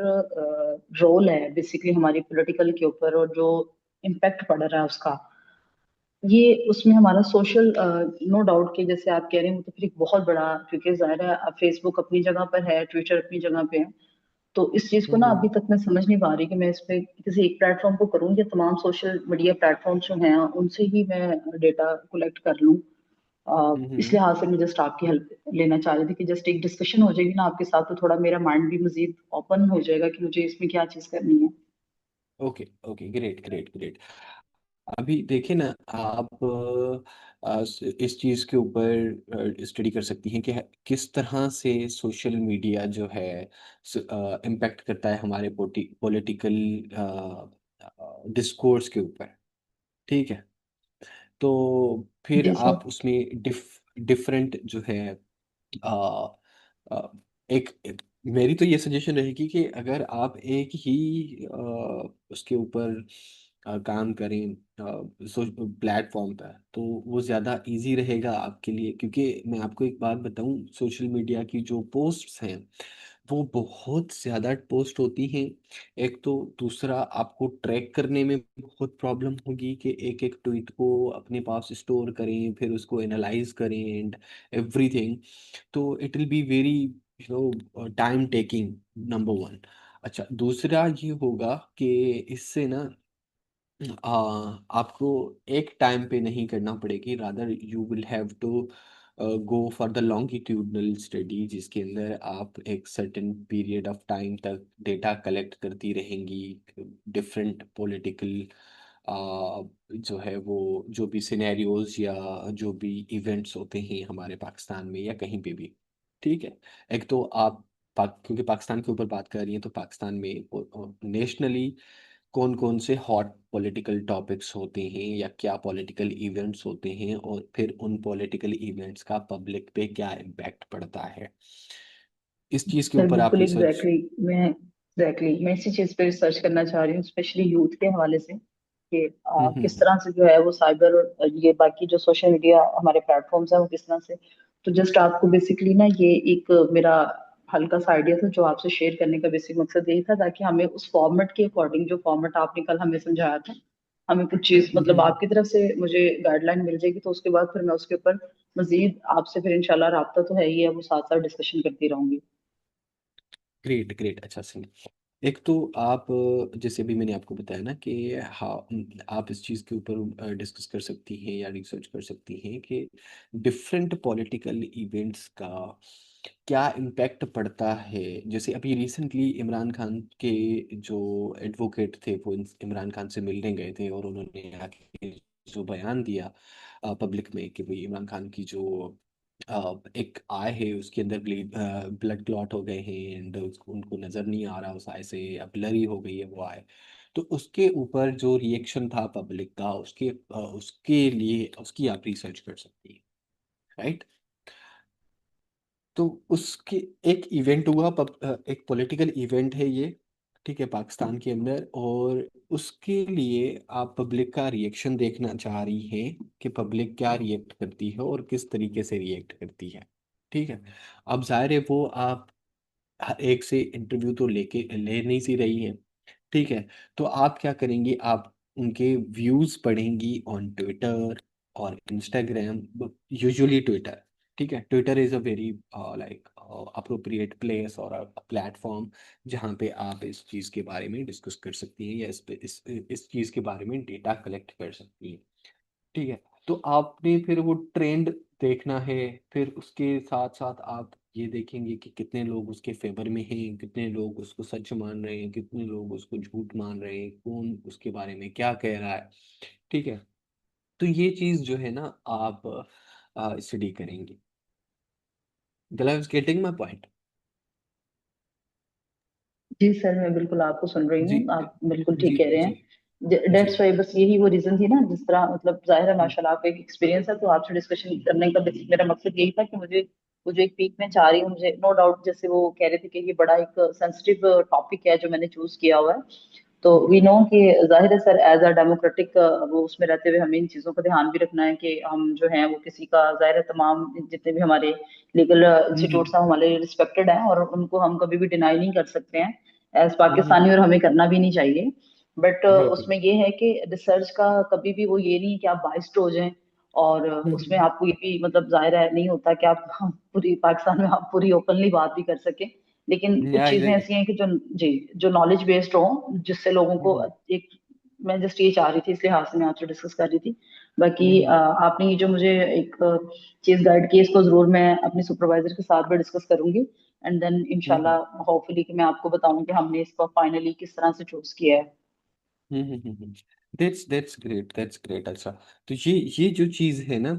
रोल है बेसिकली हमारी पॉलिटिकल के ऊपर और जो इम्पैक्ट पड़ रहा है उसका, ये उसमें हमारा सोशल, नो डाउट कि जैसे आप कह रहे हैं वो तो फिर एक बहुत बड़ा, क्योंकि जाहिर है फेसबुक अपनी जगह पर है, ट्विटर अपनी जगह पे है। तो इस चीज को ना हम्म अभी तक मैं समझ नहीं पा रही कि मैं इस पे किसी एक प्लेटफॉर्म को करूँ या तमाम सोशल मीडिया प्लेटफॉर्म जो हैं उनसे ही मैं डेटा कलेक्ट कर लूँ। इस हम्म। लिहाज से मैं जस्ट आपकी हेल्प लेना चाह रही थी कि जस्ट एक डिस्कशन हो जाएगी ना आपके साथ, तो थोड़ा मेरा माइंड भी मजीद ओपन हो जाएगा कि मुझे इसमें क्या चीज करनी है। Okay okay, great great great. अभी देखिए ना, आप इस चीज़ के ऊपर स्टडी कर सकती हैं कि किस तरह से सोशल मीडिया जो है इम्पेक्ट करता है हमारे पॉलिटिकल डिस्कोर्स के ऊपर। ठीक है, तो फिर जी सर। आप उसमें डिफरेंट जो है आ, आ, मेरी तो ये सजेशन रहेगी कि अगर आप एक ही उसके ऊपर काम करें प्लेटफॉर्म पर, तो वो ज़्यादा इजी रहेगा आपके लिए, क्योंकि मैं आपको एक बात बताऊं, सोशल मीडिया की जो पोस्ट्स हैं वो बहुत ज़्यादा पोस्ट होती हैं। एक तो दूसरा, आपको ट्रैक करने में बहुत प्रॉब्लम होगी कि एक एक ट्वीट को अपने पास स्टोर करें, फिर उसको एनालाइज करें एंड एवरीथिंग। तो it will be very time taking, number one. अच्छा, दूसरा ये होगा कि इससे ना आ, आपको एक टाइम पे नहीं करना पड़ेगी, rather you will have to go for the longitudinal study, जिसके अंदर आप एक सर्टेन पीरियड ऑफ टाइम तक डेटा कलेक्ट करती रहेंगी डिफरेंट पॉलिटिकल जो है वो जो भी सिनेरियोज या जो भी इवेंट्स होते हैं हमारे पाकिस्तान में या कहीं पे भी। ठीक है। एक तो आप क्योंकि पाकिस्तान के ऊपर बात कर रही हैं तो पाकिस्तान में नेशनली कौन कौन से हॉट पॉलिटिकल टॉपिक्स होते हैं या क्या पॉलिटिकल इवेंट्स होते हैं और फिर उन पॉलिटिकल इवेंट्स का पब्लिक पे क्या इम्पैक्ट पड़ता है, इस चीज़ के सर ऊपर आप बिल्कुल रिसर्च। मैं इसी चीज पे रिसर्च करना चाह रही हूँ, स्पेशली यूथ के हवाले से कि किस हम्म। तरह से जो है वो साइबर, ये बाकी जो सोशल मीडिया हमारे प्लेटफॉर्म्स है वो किस तरह से। तो जस्ट आपको बेसिकली ना ये एक मेरा हल्का सा आइडिया था जो आपसे शेयर करने का बेसिक मकसद यही था, ताकि हमें उस फॉर्मेट के अकॉर्डिंग, जो फॉर्मेट आपने कल हमें समझाया था, हमें कुछ चीज मतलब हम्म। आपकी तरफ से मुझे गाइडलाइन मिल जाएगी, तो उसके बाद फिर मैं उसके ऊपर मजीद आपसे फिर इंशाल्लाह राब्ता तो है ही है, वो साथ साथ डिस्कशन करती रहूंगी। ग्रेट ग्रेट, अच्छा सुनिए। एक तो आप जैसे अभी मैंने आपको बताया ना कि हाँ, आप इस चीज़ के ऊपर डिस्कस कर सकती हैं या रिसर्च कर सकती हैं कि डिफरेंट पॉलिटिकल इवेंट्स का क्या इम्पैक्ट पड़ता है। जैसे अभी रिसेंटली इमरान खान के जो एडवोकेट थे वो इमरान खान से मिलने गए थे और उन्होंने आके जो बयान दिया पब्लिक में कि भाई इमरान खान की जो एक आय है उसके अंदर ब्लड क्लॉट हो गए हैं एंड उसको उनको नज़र नहीं आ रहा उस आय से, या ब्लरी हो गई है वो आय। तो उसके ऊपर जो रिएक्शन था पब्लिक का उसके लिए उसकी आप रिसर्च कर सकती है। राइट। तो उसके एक इवेंट हुआ एक पॉलिटिकल इवेंट है ये। ठीक है, पाकिस्तान के अंदर। और उसके लिए आप पब्लिक का रिएक्शन देखना चाह रही हैं कि पब्लिक क्या रिएक्ट करती है और किस तरीके से रिएक्ट करती है। ठीक है। अब जाहिर है वो आप हर एक से इंटरव्यू तो ले नहीं सी रही हैं। ठीक है। तो आप क्या करेंगी, आप उनके व्यूज पढ़ेंगी ऑन ट्विटर और इंस्टाग्राम, यूजुअली ट्विटर। ठीक है, Twitter is a very like appropriate place और प्लेटफॉर्म जहाँ पे आप इस चीज़ के बारे में डिस्कस कर सकती हैं या इस चीज़ के बारे में डेटा कलेक्ट कर सकती हैं। ठीक है। तो आपने फिर वो ट्रेंड देखना है। फिर उसके साथ साथ आप ये देखेंगे कि कितने लोग उसके फेवर में हैं, कितने लोग उसको सच मान रहे हैं, कितने लोग उसको झूठ मान रहे हैं, कौन उसके बारे में क्या कह रहा है। ठीक है। तो ये चीज़ जो है ना आप स्टडी करेंगे। गला गेटिंग माई पॉइंट। जी सर, मैं बिल्कुल आपको सुन रही जी हूँ, आप बिल्कुल ठीक जी कह रहे जी हैं। जी। डेट्स वाई, बस यही वो रीजन थी ना, जिस तरह मतलब जाहिर है हम्म माशाल्लाह आपका एक एक्सपीरियंस है, तो आपसे डिस्कशन करने का basic मेरा मकसद यही था कि मुझे वो जो एक पीक में चाह रही हूँ, मुझे नो डाउट, जैसे वो कह रहे थे कि ये बड़ा एक सेंसिटिव टॉपिक है जो मैंने चूज किया हुआ है। तो वी नो कि जाहिर है सर, एज अ डेमोक्रेटिक वो उसमें रहते हुए हमें इन चीज़ों का ध्यान भी रखना है कि हम जो हैं वो किसी का, जाहिर है तमाम जितने भी हमारे लीगल इंस्टीट्यूट्स हम्म हैं हमारे रिस्पेक्टेड हैं और उनको हम कभी भी डिनाई नहीं कर सकते हैं एज हम्म। पाकिस्तानी, और हमें करना भी नहीं चाहिए। But right. उसमें ये है कि रिसर्च का कभी भी वो ये नहीं है कि आप बाइस्ड हो जाएं, और उसमें हम्म। आपको ये भी मतलब जाहिर है नहीं होता कि आप पूरी पाकिस्तान में आप पूरी ओपनली बात भी कर सकें। लेकिन कुछ या चीजें ऐसी हैं कि जो, जी, जो नॉलेज बेस्ड हो, जिससे लोगों को हम्म एक, मैं जस्ट ये चाह रही थी इसलिए हाथ से मैं आपसे डिस्कस कर रही थी। बाकी हम्म आपने ये जो मुझे एक चीज गाइड की, इसको जरूर मैं अपने सुपरवाइजर के साथ भी डिस्कस करूंगी, एंड देन हम्म इंशाल्लाह होपफुली कि मैं आपको बताऊं कि हमने इसको फाइनली किस तरह से चूज किया है। That's great, that's great. अच्छा, तो ये जो चीज़ है ना,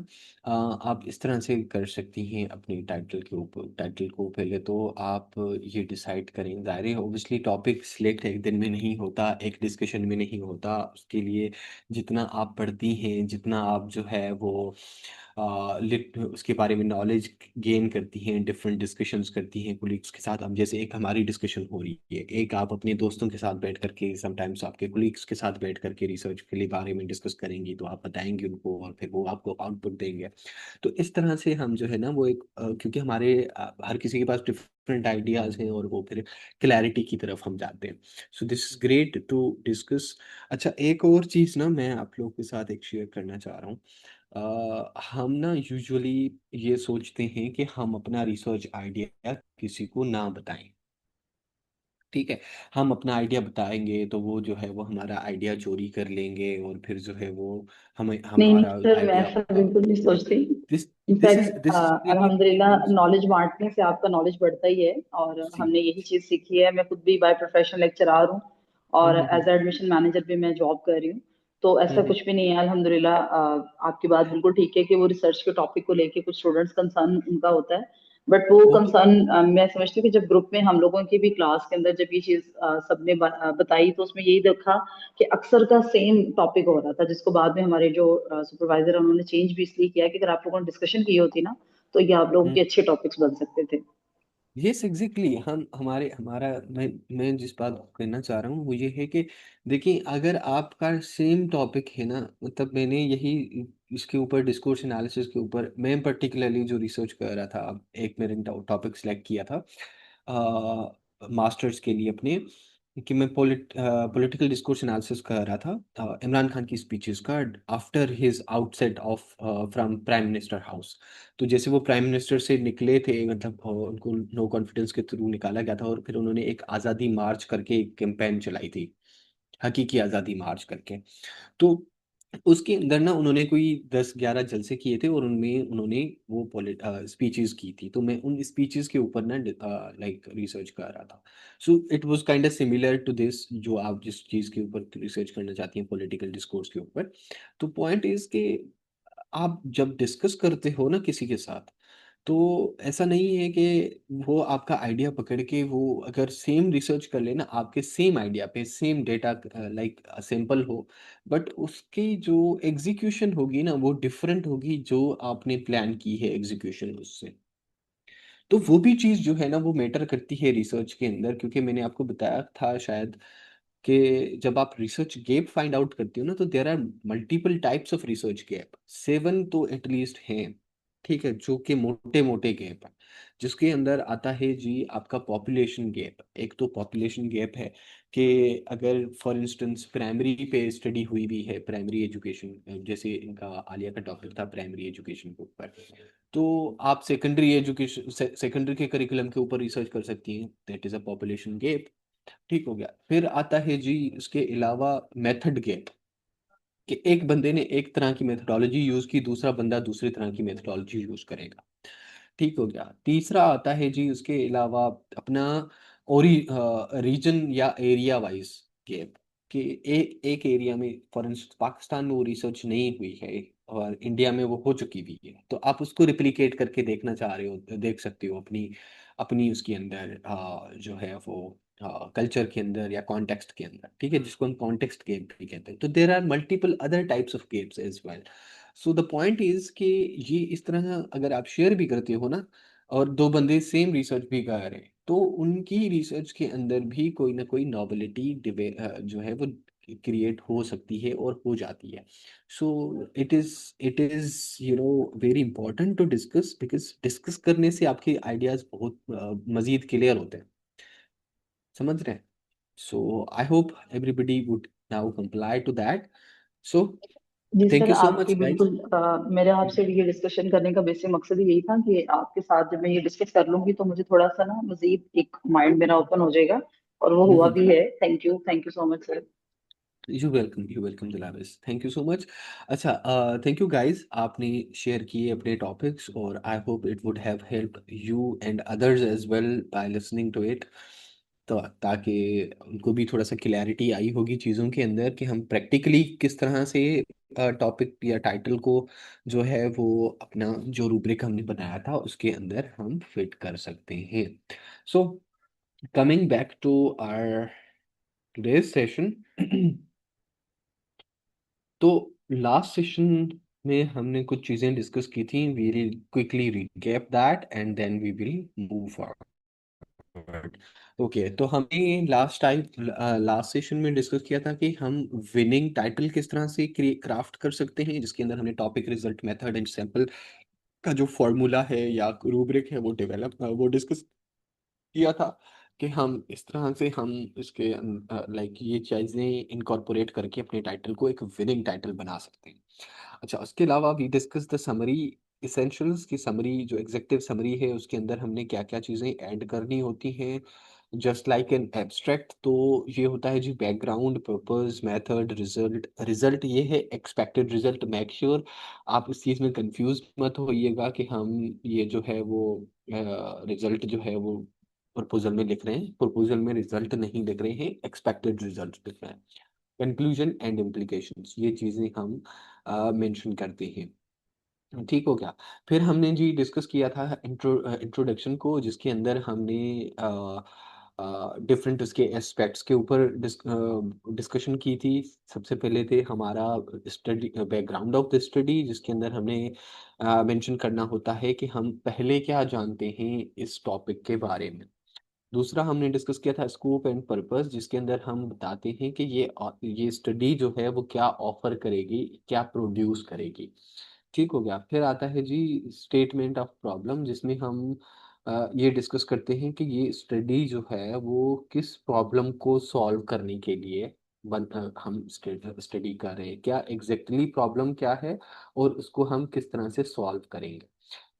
आप इस तरह से कर सकती हैं अपनी टाइटल के ऊपर। टाइटल को पहले तो आप ये डिसाइड करें। ज़ाहिर है ऑब्वियसली टॉपिक सिलेक्ट एक दिन में नहीं होता, एक डिस्कशन में नहीं होता। उसके लिए जितना आप पढ़ती हैं, जितना आप जो है वो लिट उसके बारे में नॉलेज गेन करती हैं, डिफरेंट डिस्कशंस करती हैं कोलीग्स के साथ। अब जैसे एक हमारी डिस्कशन हो रही है, एक आप अपने दोस्तों के साथ बैठ करके, समटाइम्स आपके कोलीग्स के साथ बैठ करके रिसर्च के लिए बारे में डिस्कस करेंगी, तो आप बताएंगे उनको और फिर वो आपको आउटपुट देंगे। तो इस तरह से हम जो है ना वो एक क्योंकि हमारे हर किसी के पास डिफरेंट आइडियाज हैं और वो फिर क्लैरिटी की तरफ हम जाते हैं। So this is great to discuss. अच्छा, एक और चीज़ ना मैं आप लोगों के साथ एक शेयर करना चाह रहा हूँ। हम ना यूजुअली ये सोचते हैं कि हम अपना रिसर्च आइडिया किसी को ना बताएं। ठीक है। हम अपना आइडिया बताएंगे तो वो जो है वो हमारा आइडिया चोरी कर लेंगे और फिर जो है वो हमें नहीं हमारा नहीं सर, मैं आइडिया। ऐसा बिल्कुल नहीं सोचती। This in fact this is very अल्हम्दुलिल्लाह इंपॉर्टेंट। नॉलेज बांटने से आपका नॉलेज बढ़ता ही है, और सी। हमने यही चीज सीखी है। मैं खुद भी बाय प्रोफेशनल लेक्चरर हूँ और हम्म। एज एडमिशन मैनेजर भी मैं जॉब कर रही हूँ। तो ऐसा हम्म कुछ भी नहीं है अल्हम्दुलिल्लाह। आपकी बात बिल्कुल ठीक है कि वो रिसर्च के टॉपिक को लेके कुछ स्टूडेंट्स कंसर्न उनका होता है, बट वो वो तो कंसर्न मैं समझती हूँ कि जब ग्रुप में हम लोगों की भी क्लास के अंदर जब ये चीज सबने बताई, तो उसमें यही देखा कि अक्सर का सेम टॉपिक हो रहा था, जिसको बाद में हमारे जो सुपरवाइजर है उन्होंने चेंज भी इसलिए किया कि अगर आप लोगों ने डिस्कशन की होती ना, तो ये आप लोगों हम्म के अच्छे टॉपिक्स बन सकते थे। यस एग्जैक्टली हम हमारे हमारा मैं जिस बात को कहना चाह रहा हूँ वो ये है कि देखिए अगर आपका सेम टॉपिक है ना, मतलब मैंने यही इसके ऊपर डिस्कोर्स एनालिसिस के ऊपर मैं पर्टिकुलरली जो रिसर्च कर रहा था, एक मैंने टॉपिक सिलेक्ट किया था मास्टर्स के लिए अपने, कि मैं पॉलिटिकल डिस्कोर्स एनालिसिस कर रहा था इमरान खान की स्पीचेस का after his outset of from prime minister house. तो जैसे वो प्राइम मिनिस्टर से निकले थे, मतलब उनको नो कॉन्फिडेंस के थ्रू निकाला गया था, और फिर उन्होंने एक आज़ादी मार्च करके एक कैंपेन चलाई थी, हकीकी आज़ादी मार्च करके। तो उसके अंदर ना उन्होंने कोई 10-11 जलसे किए थे, और उनमें उन्होंने वो स्पीचेस की थी, तो मैं उन स्पीचेस के ऊपर ना लाइक रिसर्च कर रहा था। So it was kind of similar to this, जो आप जिस चीज़ के ऊपर रिसर्च करना चाहती हैं पॉलिटिकल डिस्कोर्स के ऊपर। तो पॉइंट इज के आप जब डिस्कस करते हो ना किसी के साथ, तो ऐसा नहीं है कि वो आपका आइडिया पकड़ के वो अगर सेम रिसर्च कर लेना आपके सेम आइडिया पे सेम डेटा लाइक सैंपल हो, बट उसकी जो एग्जीक्यूशन होगी ना वो डिफरेंट होगी जो आपने प्लान की है एग्जीक्यूशन उससे। तो वो भी चीज़ जो है ना वो मैटर करती है रिसर्च के अंदर, क्योंकि मैंने आपको बताया था शायद कि जब आप रिसर्च गैप फाइंड आउट करते हो ना, तो there are multiple types of research gap, 7 तो एटलीस्ट हैं, ठीक है, जो कि मोटे मोटे गैप है। जिसके अंदर आता है जी आपका पॉपुलेशन गैप। एक तो पॉपुलेशन गैप है कि अगर फॉर इंस्टेंस प्राइमरी पे स्टडी हुई भी है, प्राइमरी एजुकेशन, जैसे इनका आलिया का टॉपिक था प्राइमरी एजुकेशन के ऊपर, तो आप सेकेंडरी एजुकेशन सेकेंडरी के करिकुलम के ऊपर रिसर्च कर सकती हैं, that is a population gap. ठीक हो गया। फिर आता है जी इसके अलावा मेथड गैप, कि एक बंदे ने एक तरह की मेथडोलॉजी यूज की, दूसरा बंदा दूसरी तरह की मेथडोलॉजी यूज करेगा। ठीक हो गया। तीसरा आता है जी उसके अलावा अपना ओरी रीजन या एरिया वाइज गैप, कि एक एरिया में फॉर इंस्टेंस पाकिस्तान में वो रिसर्च नहीं हुई है और इंडिया में वो हो चुकी भी है, तो आप उसको रिप्लिकेट करके देखना चाह रहे हो, देख सकते हो अपनी अपनी उसके अंदर जो है वो कल्चर के अंदर या कॉन्टेक्स्ट के अंदर, ठीक है, जिसको हम कॉन्टेक्स्ट गेप भी कहते हैं। तो there are multiple other types of gaps as well. So the point is कि ये इस तरह अगर आप शेयर भी करते हो ना, और दो बंदे सेम रिसर्च भी कर रहे हैं, तो उनकी रिसर्च के अंदर भी कोई ना कोई नॉवेलिटी जो है वो क्रिएट हो सकती है और हो जाती है। So it is very important to discuss, because discuss करने से आपके आइडियाज बहुत मजीद क्लियर होते हैं, समझ रहे हैं। So I hope everybody would now comply to that. So जी थैंक सर, यू सो आपकी मच गाइस। बिल्कुल मेरे आपसे ये डिस्कशन करने का बेसिक मकसद ही यही था कि आपके साथ जब मैं ये डिस्कस कर लूंगी तो मुझे थोड़ा सा ना मजीद एक माइंड मेरा ओपन हो जाएगा, और वो हुआ भी है। Thank you so much sir. You welcome Dilawis, thank you so much. अच्छा, थैंक यू गाइस, आपने शेयर किए अपने टॉपिक्स, और I hope it would have help you and others as well by listening to it. तो ताकि उनको भी थोड़ा सा क्लैरिटी आई होगी चीज़ों के अंदर कि हम प्रैक्टिकली किस तरह से टॉपिक या टाइटल को जो है वो अपना जो रूब्रिक हमने बनाया था उसके अंदर हम फिट कर सकते हैं। So coming back to our today's session तो लास्ट सेशन में हमने कुछ चीजें डिस्कस की थी, we will quickly recap that and then we will move forward. Okay, तो हमने लास्ट सेशन में डिस्कस किया था कि हम विनिंग टाइटल किस तरह से क्राफ्ट कर सकते हैं, जिसके अंदर हमने topic, result, method and sample का जो फॉर्मूला है या रूब्रिक है वो डिस्कस किया था, कि हम इस तरह से हम इसके लाइक ये चीज़ें इनकॉर्पोरेट करके अपने टाइटल को एक विनिंग टाइटल बना सकते हैं। अच्छा, उसके अलावा we discuss the summary essentials की समरी, जो एग्जेक्टिव समरी है उसके अंदर हमने क्या क्या चीज़ें ऐड करनी होती हैं, जस्ट लाइक एन एब्स्ट्रैक्ट। तो ये होता है जी background, purpose, method, result. Result ये है एक्सपेक्टेड रिजल्ट, मेक श्योर आप इस चीज़ में कंफ्यूज मत होइएगा कि हम ये जो है वो रिजल्ट जो है वो प्रपोजल में लिख रहे हैं, प्रपोजल में रिजल्ट नहीं लिख रहे हैं, एक्सपेक्टेड रिजल्ट लिख रहे हैं। कंक्लूजन एंड इम्प्लीकेशंस, ये चीज़ें हम मेंशन करते हैं। ठीक हो गया। फिर हमने जी डिस्कस किया था इंट्रोडक्शन को, जिसके अंदर हमने डिफरेंट उसके एस्पेक्ट्स के ऊपर डिस्कशन की थी। सबसे पहले थे हमारा study, background of the study, जिसके अंदर हमने मेंशन करना होता है कि हम पहले क्या जानते हैं इस टॉपिक के बारे में। दूसरा हमने डिस्कस किया था स्कोप एंड पर्पस, जिसके अंदर हम बताते हैं कि ये स्टडी जो है वो क्या ऑफर करेगी, क्या प्रोड्यूस करेगी। ठीक हो गया। फिर आता है जी स्टेटमेंट ऑफ प्रॉब्लम, जिसमें हम ये डिस्कस करते हैं कि ये स्टडी जो है वो किस प्रॉब्लम को सॉल्व करने के लिए हम स्टडी कर रहे हैं, क्या एग्जैक्टली प्रॉब्लम क्या है और उसको हम किस तरह से सॉल्व करेंगे।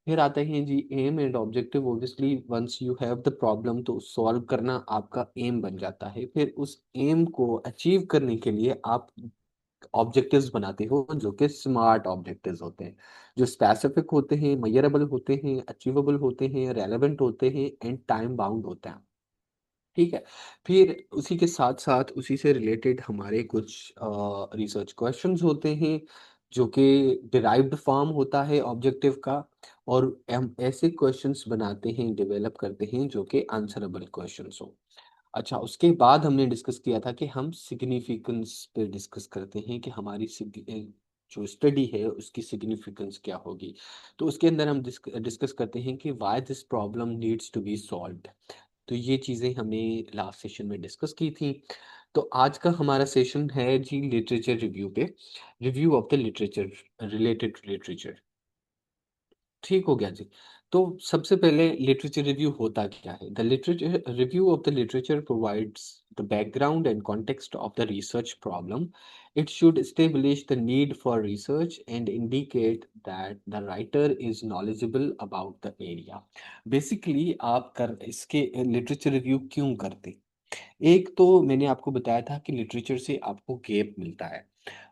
फिर आते हैं जी aim and objective. Obviously once you have the problem तो सॉल्व करना आपका एम बन जाता है। फिर उस एम को अचीव करने के लिए आप ऑब्जेक्टिव्स बनाते हो, जो कि स्मार्ट ऑब्जेक्टिव्स होते हैं, जो स्पेसिफिक होते हैं, मेजरेबल होते हैं, अचीवेबल होते हैं, रेलेवेंट होते हैं एंड टाइम बाउंड होते हैं। ठीक है। फिर उसी के साथ साथ उसी से रिलेटेड हमारे कुछ रिसर्च क्वेश्चंस होते हैं, जो कि डिराइव्ड फॉर्म होता है ऑब्जेक्टिव का, और हम ऐसे क्वेश्चंस बनाते हैं, डेवलप करते हैं जो कि आंसरेबल क्वेश्चंस हो। अच्छा, उसके बाद हमने डिस्कस किया था कि हम सिग्निफिकेंस पे डिस्कस करते हैं कि हमारी जो स्टडी है उसकी सिग्निफिकेंस क्या होगी। तो उसके अंदर हम डिस्कस करते हैं कि why this problem needs to be solved. तो ये चीज़ें हमने लास्ट सेशन में डिस्कस की थी। तो आज का हमारा सेशन है जी लिटरेचर रिव्यू पे, review of the literature, related literature. ठीक हो गया जी। तो सबसे पहले लिटरेचर रिव्यू होता क्या है? The literature review of the literature provides the background and context of the research problem. It should establish the need for research and indicate that the writer is knowledgeable about the area. Basically आप कर इसके literature review क्यों करते? एक तो मैंने आपको बताया था कि लिटरेचर से आपको गैप मिलता है,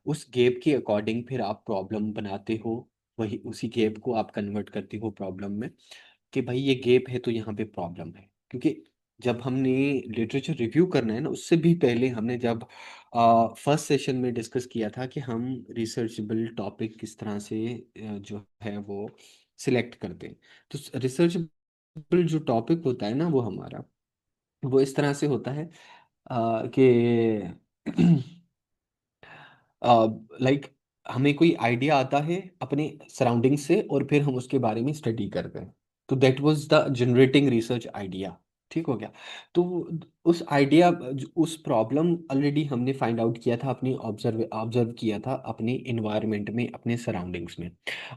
उस गैप के अकॉर्डिंग फिर आप प्रॉब्लम बनाते हो, वही उसी गैप को आप कन्वर्ट करते हो प्रॉब्लम में, कि भाई ये गैप है तो यहाँ पे प्रॉब्लम है। क्योंकि जब हमने लिटरेचर रिव्यू करना है ना, उससे भी पहले हमने जब फर्स्ट सेशन में डिस्कस किया था कि हम रिसर्चेबल टॉपिक किस तरह से जो है वो सिलेक्ट करते हैं। तो रिसर्चेबल जो टॉपिक होता है ना वो हमारा, वो इस तरह से होता है कि लाइक हमें कोई आइडिया आता है अपने सराउंडिंग से और फिर हम उसके बारे में स्टडी करते हैं। तो that was the generating research idea. ठीक हो गया। तो उस आइडिया, उस प्रॉब्लम ऑलरेडी हमने फाइंड आउट किया था, अपनी ऑब्जर्व ऑब्जर्व किया था अपने इन्वायरमेंट में, अपने सराउंडिंग्स में।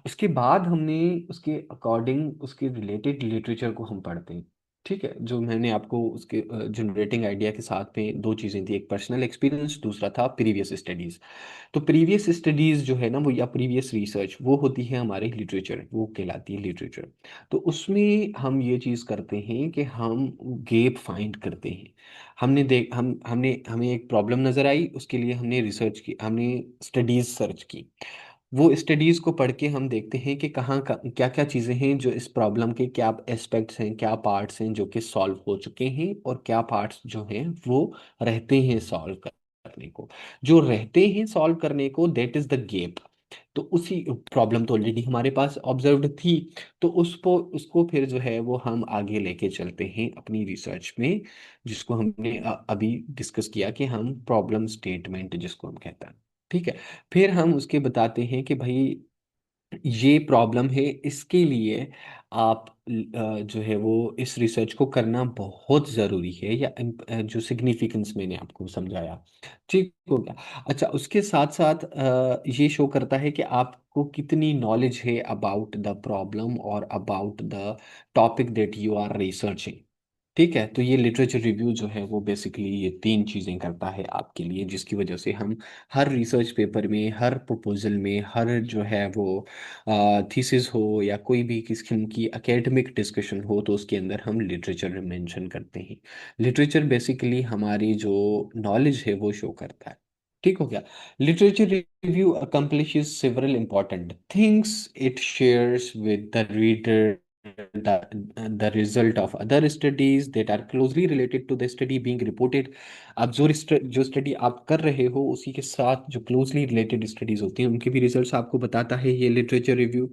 उसके बाद हमने उसके अकॉर्डिंग उसके रिलेटेड लिटरेचर को हम पढ़ते हैं। ठीक है। जो मैंने आपको उसके जनरेटिंग आइडिया के साथ में दो चीज़ें थी, एक पर्सनल एक्सपीरियंस, दूसरा था प्रीवियस स्टडीज़। तो प्रीवियस स्टडीज जो है ना वो, या प्रीवियस रिसर्च, वो होती है हमारे लिटरेचर, वो कहलाती है लिटरेचर। तो उसमें हम ये चीज़ करते हैं कि हम गैप फाइंड करते हैं। हमने हमें एक प्रॉब्लम नज़र आई, उसके लिए हमने रिसर्च की, हमने स्टडीज सर्च की। वो स्टडीज को पढ़ के हम देखते हैं कि क्या क्या चीज़ें हैं जो इस प्रॉब्लम के, क्या एस्पेक्ट्स हैं, क्या पार्ट्स हैं जो कि सॉल्व हो चुके हैं, और क्या पार्ट्स जो हैं वो रहते हैं सॉल्व करने को। जो रहते हैं सॉल्व करने को, दैट इज द गैप। तो उसी प्रॉब्लम तो ऑलरेडी हमारे पास ऑब्जर्व्ड थी, तो उसको फिर जो है वो हम आगे लेके चलते हैं अपनी रिसर्च में, जिसको हमने अभी डिस्कस किया कि हम प्रॉब्लम स्टेटमेंट जिसको हम कहते हैं। ठीक है। फिर हम उसके बताते हैं कि भाई ये प्रॉब्लम है, इसके लिए आप जो है वो इस रिसर्च को करना बहुत ज़रूरी है, या जो सिग्निफिकेंस मैंने आपको समझाया। ठीक हो गया। अच्छा, उसके साथ साथ ये शो करता है कि आपको कितनी नॉलेज है अबाउट द प्रॉब्लम और about the topic that you are researching. ठीक है। तो ये लिटरेचर रिव्यू जो है वो बेसिकली ये तीन चीज़ें करता है आपके लिए, जिसकी वजह से हम हर रिसर्च पेपर में, हर प्रपोजल में, हर जो है वो थीसिस हो या कोई भी किस्म की एकेडमिक डिस्कशन हो, तो उसके अंदर हम लिटरेचर मेंशन करते हैं। लिटरेचर बेसिकली हमारी जो नॉलेज है वो शो करता है। ठीक हो गया। Literature review accomplishes several important things. It shares with the reader the result of other studies that are closely related to the study being reported. आप जो स्टडी आप कर रहे हो उसी के साथ जो क्लोजली रिलेटेड स्टडीज होती हैं उनके भी रिजल्ट्स आपको बताता है ये literature review.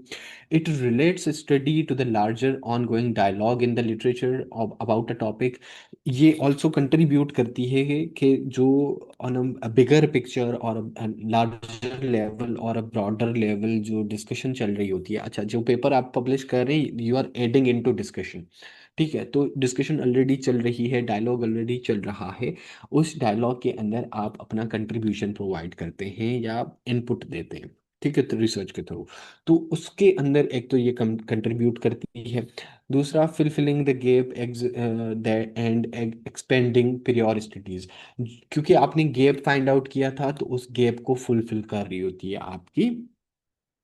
It relates study to the larger ongoing dialogue in the literature about a topic. ये ऑल्सो कंट्रीब्यूट करती है कि जो ऑन अ बिगर पिक्चर और लार्जर लेवल और अ ब्रॉडर लेवल जो डिस्कशन चल रही होती है. अच्छा, जो पेपर आप पब्लिश कर रहे हैं you are adding into discussion. ठीक है, तो डिस्कशन ऑलरेडी चल रही है, डायलॉग ऑलरेडी चल रहा है. उस डायलॉग के अंदर आप अपना कंट्रीब्यूशन प्रोवाइड करते हैं या इनपुट देते हैं. ठीक है, तो रिसर्च के थ्रू. तो उसके अंदर एक तो ये कंट्रीब्यूट करती है. दूसरा, फिलफिलिंग द गैप एंड एक्सपेंडिंग पीरियोडिसिटीज. क्योंकि आपने गैप फाइंड आउट किया था तो उस गैप को फुलफिल कर रही होती है आपकी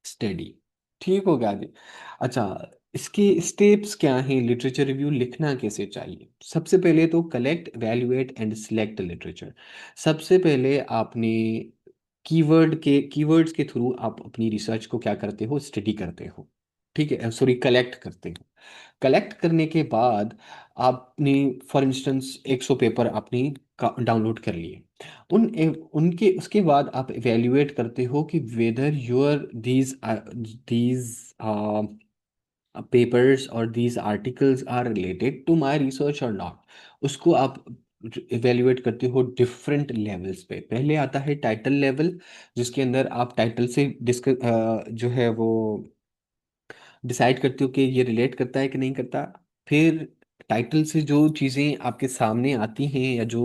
स्टडी. ठीक हो गया जी. अच्छा, इसके स्टेप्स क्या हैं, लिटरेचर रिव्यू लिखना कैसे चाहिए. सबसे पहले तो collect, valuate and select literature. सबसे पहले आपने कीवर्ड्स के थ्रू आप अपनी रिसर्च को क्या करते हो, स्टडी करते हो. ठीक है, सॉरी, कलेक्ट करते हो. कलेक्ट करने के बाद आपने फॉर इंस्टेंस 100 पेपर आपने डाउनलोड कर लिए. उनके उसके बाद आप इवेल्युएट करते हो कि whether your these papers or these articles are related to my research or not. उसको आप इवेल्युएट करते हो डिफरेंट लेवल्स पे. पहले आता है टाइटल लेवल, जिसके अंदर आप टाइटल से डिस्कस जो है वो डिसाइड करते हो कि ये रिलेट करता है कि नहीं करता. फिर टाइटल से जो चीज़ें आपके सामने आती हैं या जो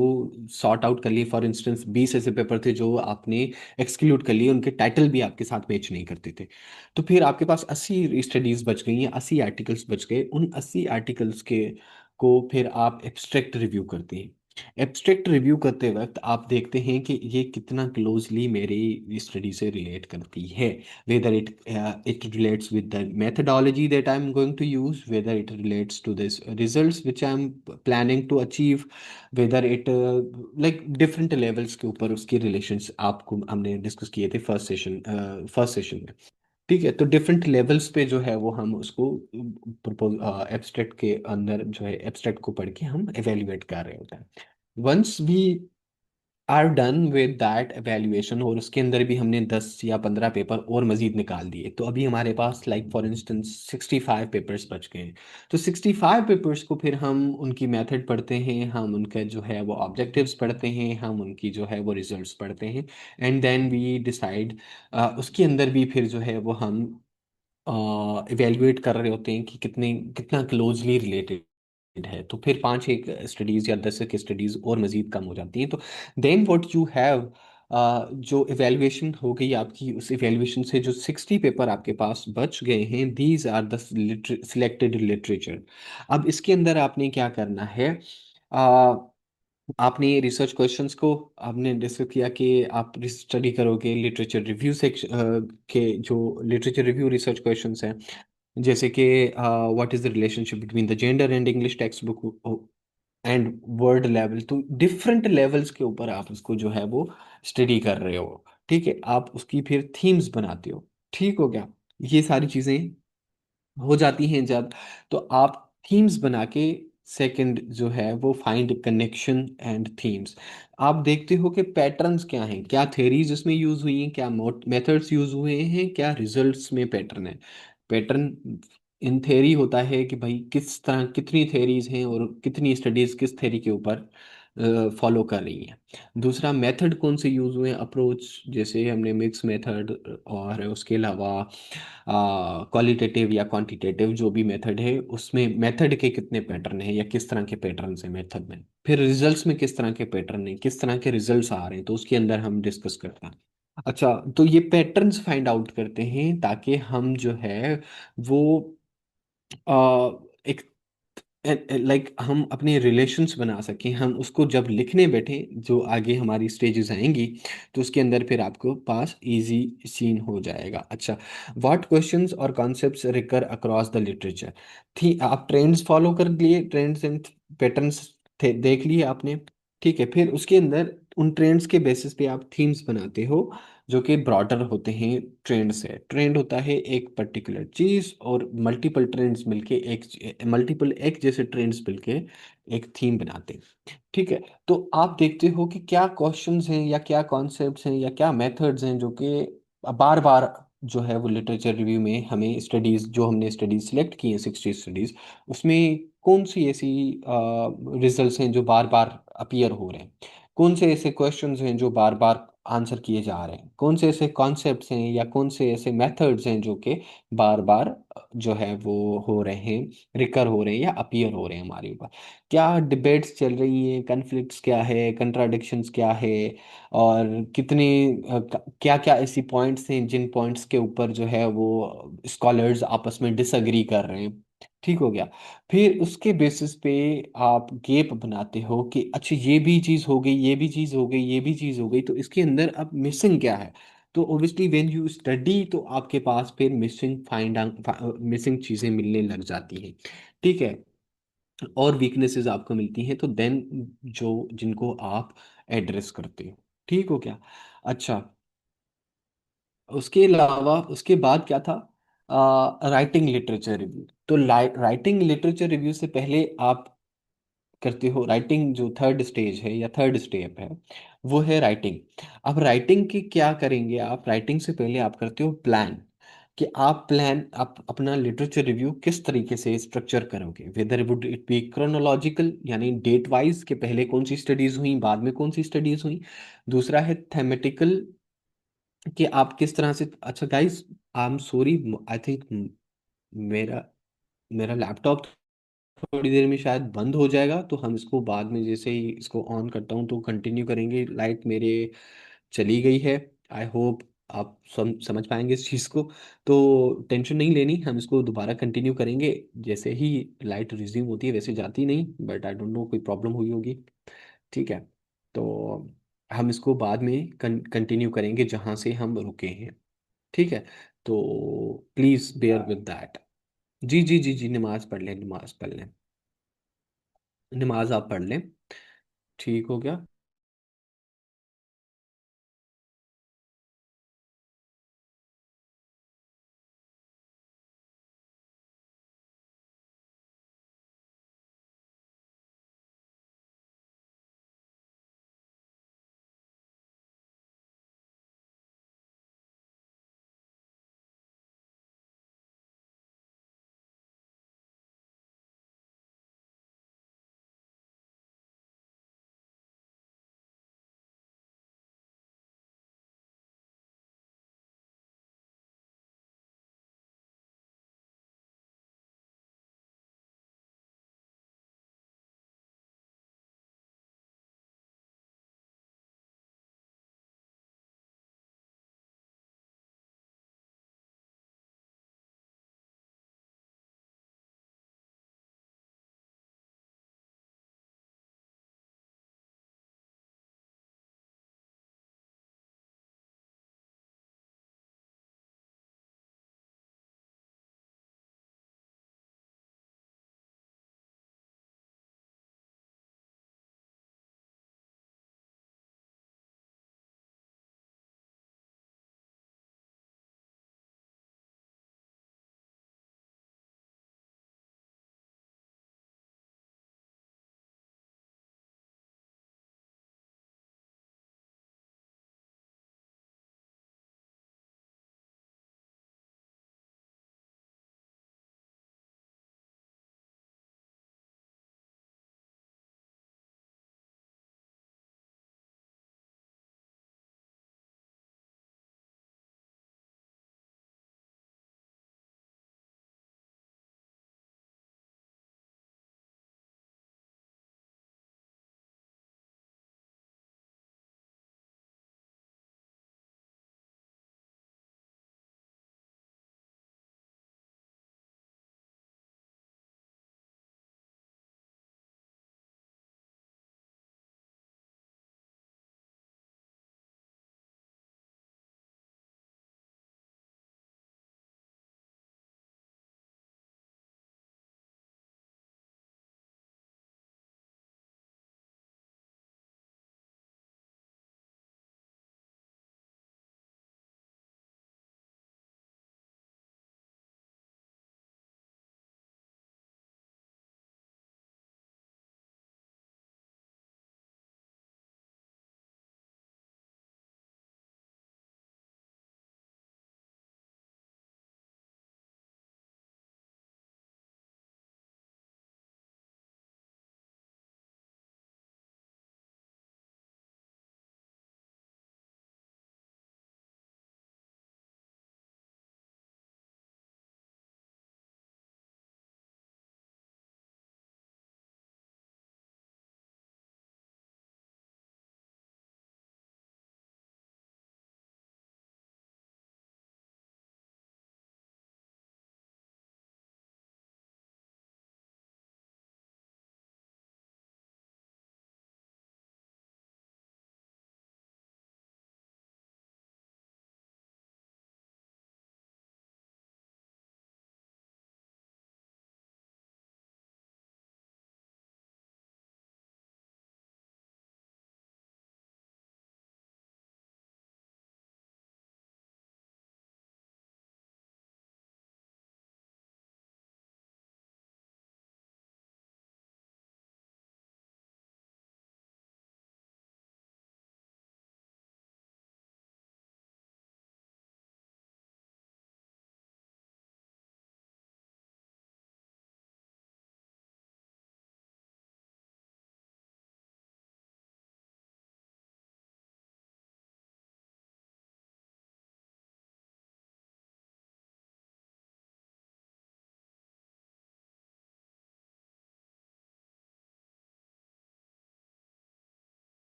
सॉर्ट आउट कर लिए, फॉर इंस्टेंस 20 ऐसे पेपर थे जो आपने एक्सक्लूड कर लिए, उनके टाइटल भी आपके साथ मैच नहीं करते थे. तो फिर आपके पास 80 स्टडीज बच गई हैं, 80 आर्टिकल्स बच गए. उन 80 आर्टिकल्स के को फिर आप एब्स्ट्रैक्ट रिव्यू करते हैं. एब्स्ट्रैक्ट रिव्यू करते वक्त आप देखते हैं कि ये कितना क्लोजली मेरी स्टडी से रिलेट करती है. Whether it relates with the methodology that I'm going to use, whether it relates to this results which I'm planning to achieve, whether it like different levels के ऊपर उसके relations आपको हमने discuss किए थे फर्स्ट सेशन में. ठीक है, तो डिफरेंट लेवल्स पे जो है वो हम उसको प्रपोज एब्स्ट्रैक्ट के अंदर जो है एब्स्ट्रैक्ट को पढ़ के हम एवेल्युएट कर रहे होते हैं. Once we are done with that evaluation और उसके अंदर भी हमने 10 या 15 पेपर और मजीद निकाल दिए, तो अभी हमारे पास लाइक फॉर इंस्टेंस 65 पेपर्स बच गए हैं. तो 65 पेपर्स को फिर हम उनकी मेथड पढ़ते हैं, हम उनका जो है वो ऑब्जेक्टिव्स पढ़ते हैं, हम उनकी जो है वो रिजल्ट्स पढ़ते हैं. एंड देन वी डिसाइड, उसके अंदर भी फिर जो है वो हम इवेल्युएट कर रहे होते हैं कि कितना क्लोजली रिलेटेड है. तो फिर 5 एक स्टडीज या 10 एक स्टडीज और मजीद कम हो जाती हैं. तो देन व्हाट यू हैव, जो इवेल्युएशन हो गई आपकी, उस इवेल्युएशन से जो 60 पेपर आपके पास बच गए हैं, these are the selected literature. अब इसके अंदर आपने क्या करना है, आपने रिसर्च क्वेश्चंस को आपने डिस्कस किया कि आप स्टडी करोगे लिटरेचर रिव्यू सेक्शन के जो लिटरेचर रिव्यू रिसर्च क्वेश्चंस हैं, जैसे कि what is the relationship between the gender and English text book and word level. तो डिफरेंट लेवल्स के ऊपर आप उसको जो है वो स्टडी कर रहे हो. ठीक है, आप उसकी फिर थीम्स बनाते हो. ठीक हो गया, ये सारी चीज़ें हो जाती हैं जब, तो आप थीम्स बना के सेकंड जो है वो फाइंड कनेक्शन एंड थीम्स. आप देखते हो कि पैटर्न्स क्या हैं, क्या थेरीज इसमें यूज हुई हैं, क्या मेथड्स यूज हुए हैं, क्या रिजल्ट्स में पैटर्न है. पैटर्न इन थेरी होता है कि भाई किस तरह कितनी थेरीज हैं और कितनी स्टडीज किस थेरी के ऊपर फॉलो कर रही हैं. दूसरा, मेथड कौन से यूज हुए हैं, अप्रोच, जैसे हमने मिक्स मेथड और उसके अलावा क्वालिटेटिव या क्वांटिटेटिव जो भी मेथड है उसमें मेथड के कितने पैटर्न हैं या किस तरह के पैटर्न हैं मेथड में. फिर रिजल्ट्स में किस तरह के पैटर्न हैं, किस तरह के रिजल्ट्स आ रहे हैं, तो उसके अंदर हम डिस्कस करते हैं. अच्छा, तो ये पैटर्न्स फाइंड आउट करते हैं ताकि हम जो है वो एक लाइक हम अपने रिलेशंस बना सकें. हम उसको जब लिखने बैठे जो आगे हमारी स्टेजेस आएंगी तो उसके अंदर फिर आपको पास इजी सीन हो जाएगा. अच्छा, व्हाट क्वेश्चंस और concepts recur across the literature. थी आप ट्रेंड्स फॉलो कर लिए, ट्रेंड्स एंड पैटर्न्स थे देख लिए आपने. ठीक है, फिर उसके अंदर उन ट्रेंड्स के बेसिस पे आप थीम्स बनाते हो जो कि ब्रॉडर होते हैं ट्रेंड से। ट्रेंड होता है एक पर्टिकुलर चीज, और मल्टीपल ट्रेंड्स मिलके एक मल्टीपल एक जैसे ट्रेंड्स मिलके एक थीम बनाते हैं। ठीक है। तो आप देखते हो कि क्या क्वेश्चंस हैं या क्या कॉन्सेप्ट्स हैं या क्या मेथड्स हैं जो कि बार बार जो है वो लिटरेचर रिव्यू में हमें स्टडीज, जो हमने स्टडीज सिलेक्ट की हैं 60 स्टडीज, उसमें कौन सी ऐसी रिजल्ट्स हैं जो बार बार अपीयर हो रहे हैं, कौन से ऐसे क्वेश्चंस हैं जो बार बार आंसर किए जा रहे हैं, कौन से ऐसे कॉन्सेप्ट्स हैं या कौन से ऐसे मेथड्स हैं जो कि बार बार जो है वो हो रहे हैं, रिकर हो रहे हैं या अपीयर हो रहे हैं हमारे ऊपर। क्या डिबेट्स चल रही हैं, कन्फ्लिक्ट्स क्या है, कंट्राडिक्शंस क्या है, और कितने क्या क्या ऐसी पॉइंट्स हैं जिन पॉइंट्स के ऊपर जो है वो स्कॉलर्स आपस में डिसएग्री कर रहे हैं। ठीक हो गया। फिर उसके बेसिस पे आप गेप बनाते हो कि अच्छा ये भी चीज़ हो गई, ये भी चीज़ हो गई, ये भी चीज़ हो गई, तो इसके अंदर अब मिसिंग क्या है। तो ओबियसली व्हेन यू स्टडी तो आपके पास फिर मिसिंग चीज़ें मिलने लग जाती हैं। ठीक है। और वीकनेसेस आपको मिलती हैं, तो देन जो जिनको आप एड्रेस करते हो। ठीक हो क्या। अच्छा, उसके अलावा उसके बाद क्या था, राइटिंग लिटरेचर रिव्यू। तो राइटिंग लिटरेचर रिव्यू से पहले आप करते हो राइटिंग, जो थर्ड स्टेज है या थर्ड स्टेप है वो है राइटिंग। अब राइटिंग की क्या करेंगे आप, राइटिंग से पहले आप करते हो प्लान, कि आप अपना लिटरेचर रिव्यू किस तरीके से स्ट्रक्चर करोगे, whether would it be chronological, यानी डेट वाइज के पहले कौन सी स्टडीज हुई, बाद में कौन सी स्टडीज हुई। दूसरा है थेमेटिकल, कि आप किस तरह से, अच्छा guys I am sorry, I think मेरा मेरा लैपटॉप थोड़ी देर में शायद बंद हो जाएगा, तो हम इसको बाद में जैसे ही इसको ऑन करता हूँ तो कंटिन्यू करेंगे। लाइट मेरे चली गई है। आई होप आप समझ पाएंगे इस चीज़ को। तो टेंशन नहीं लेनी, हम इसको दोबारा कंटिन्यू करेंगे। जैसे ही लाइट रिज्यूम होती है, वैसे जाती नहीं, बट आई डोंट नो कोई प्रॉब्लम हुई होगी। ठीक है। तो हम इसको बाद में कंटिन्यू करेंगे जहाँ से हम रुके हैं। ठीक है। तो प्लीज़ बेयर विद दैट। जी जी जी जी, नमाज पढ़ लें, नमाज पढ़ लें, नमाज आप पढ़ लें। ठीक हो गया।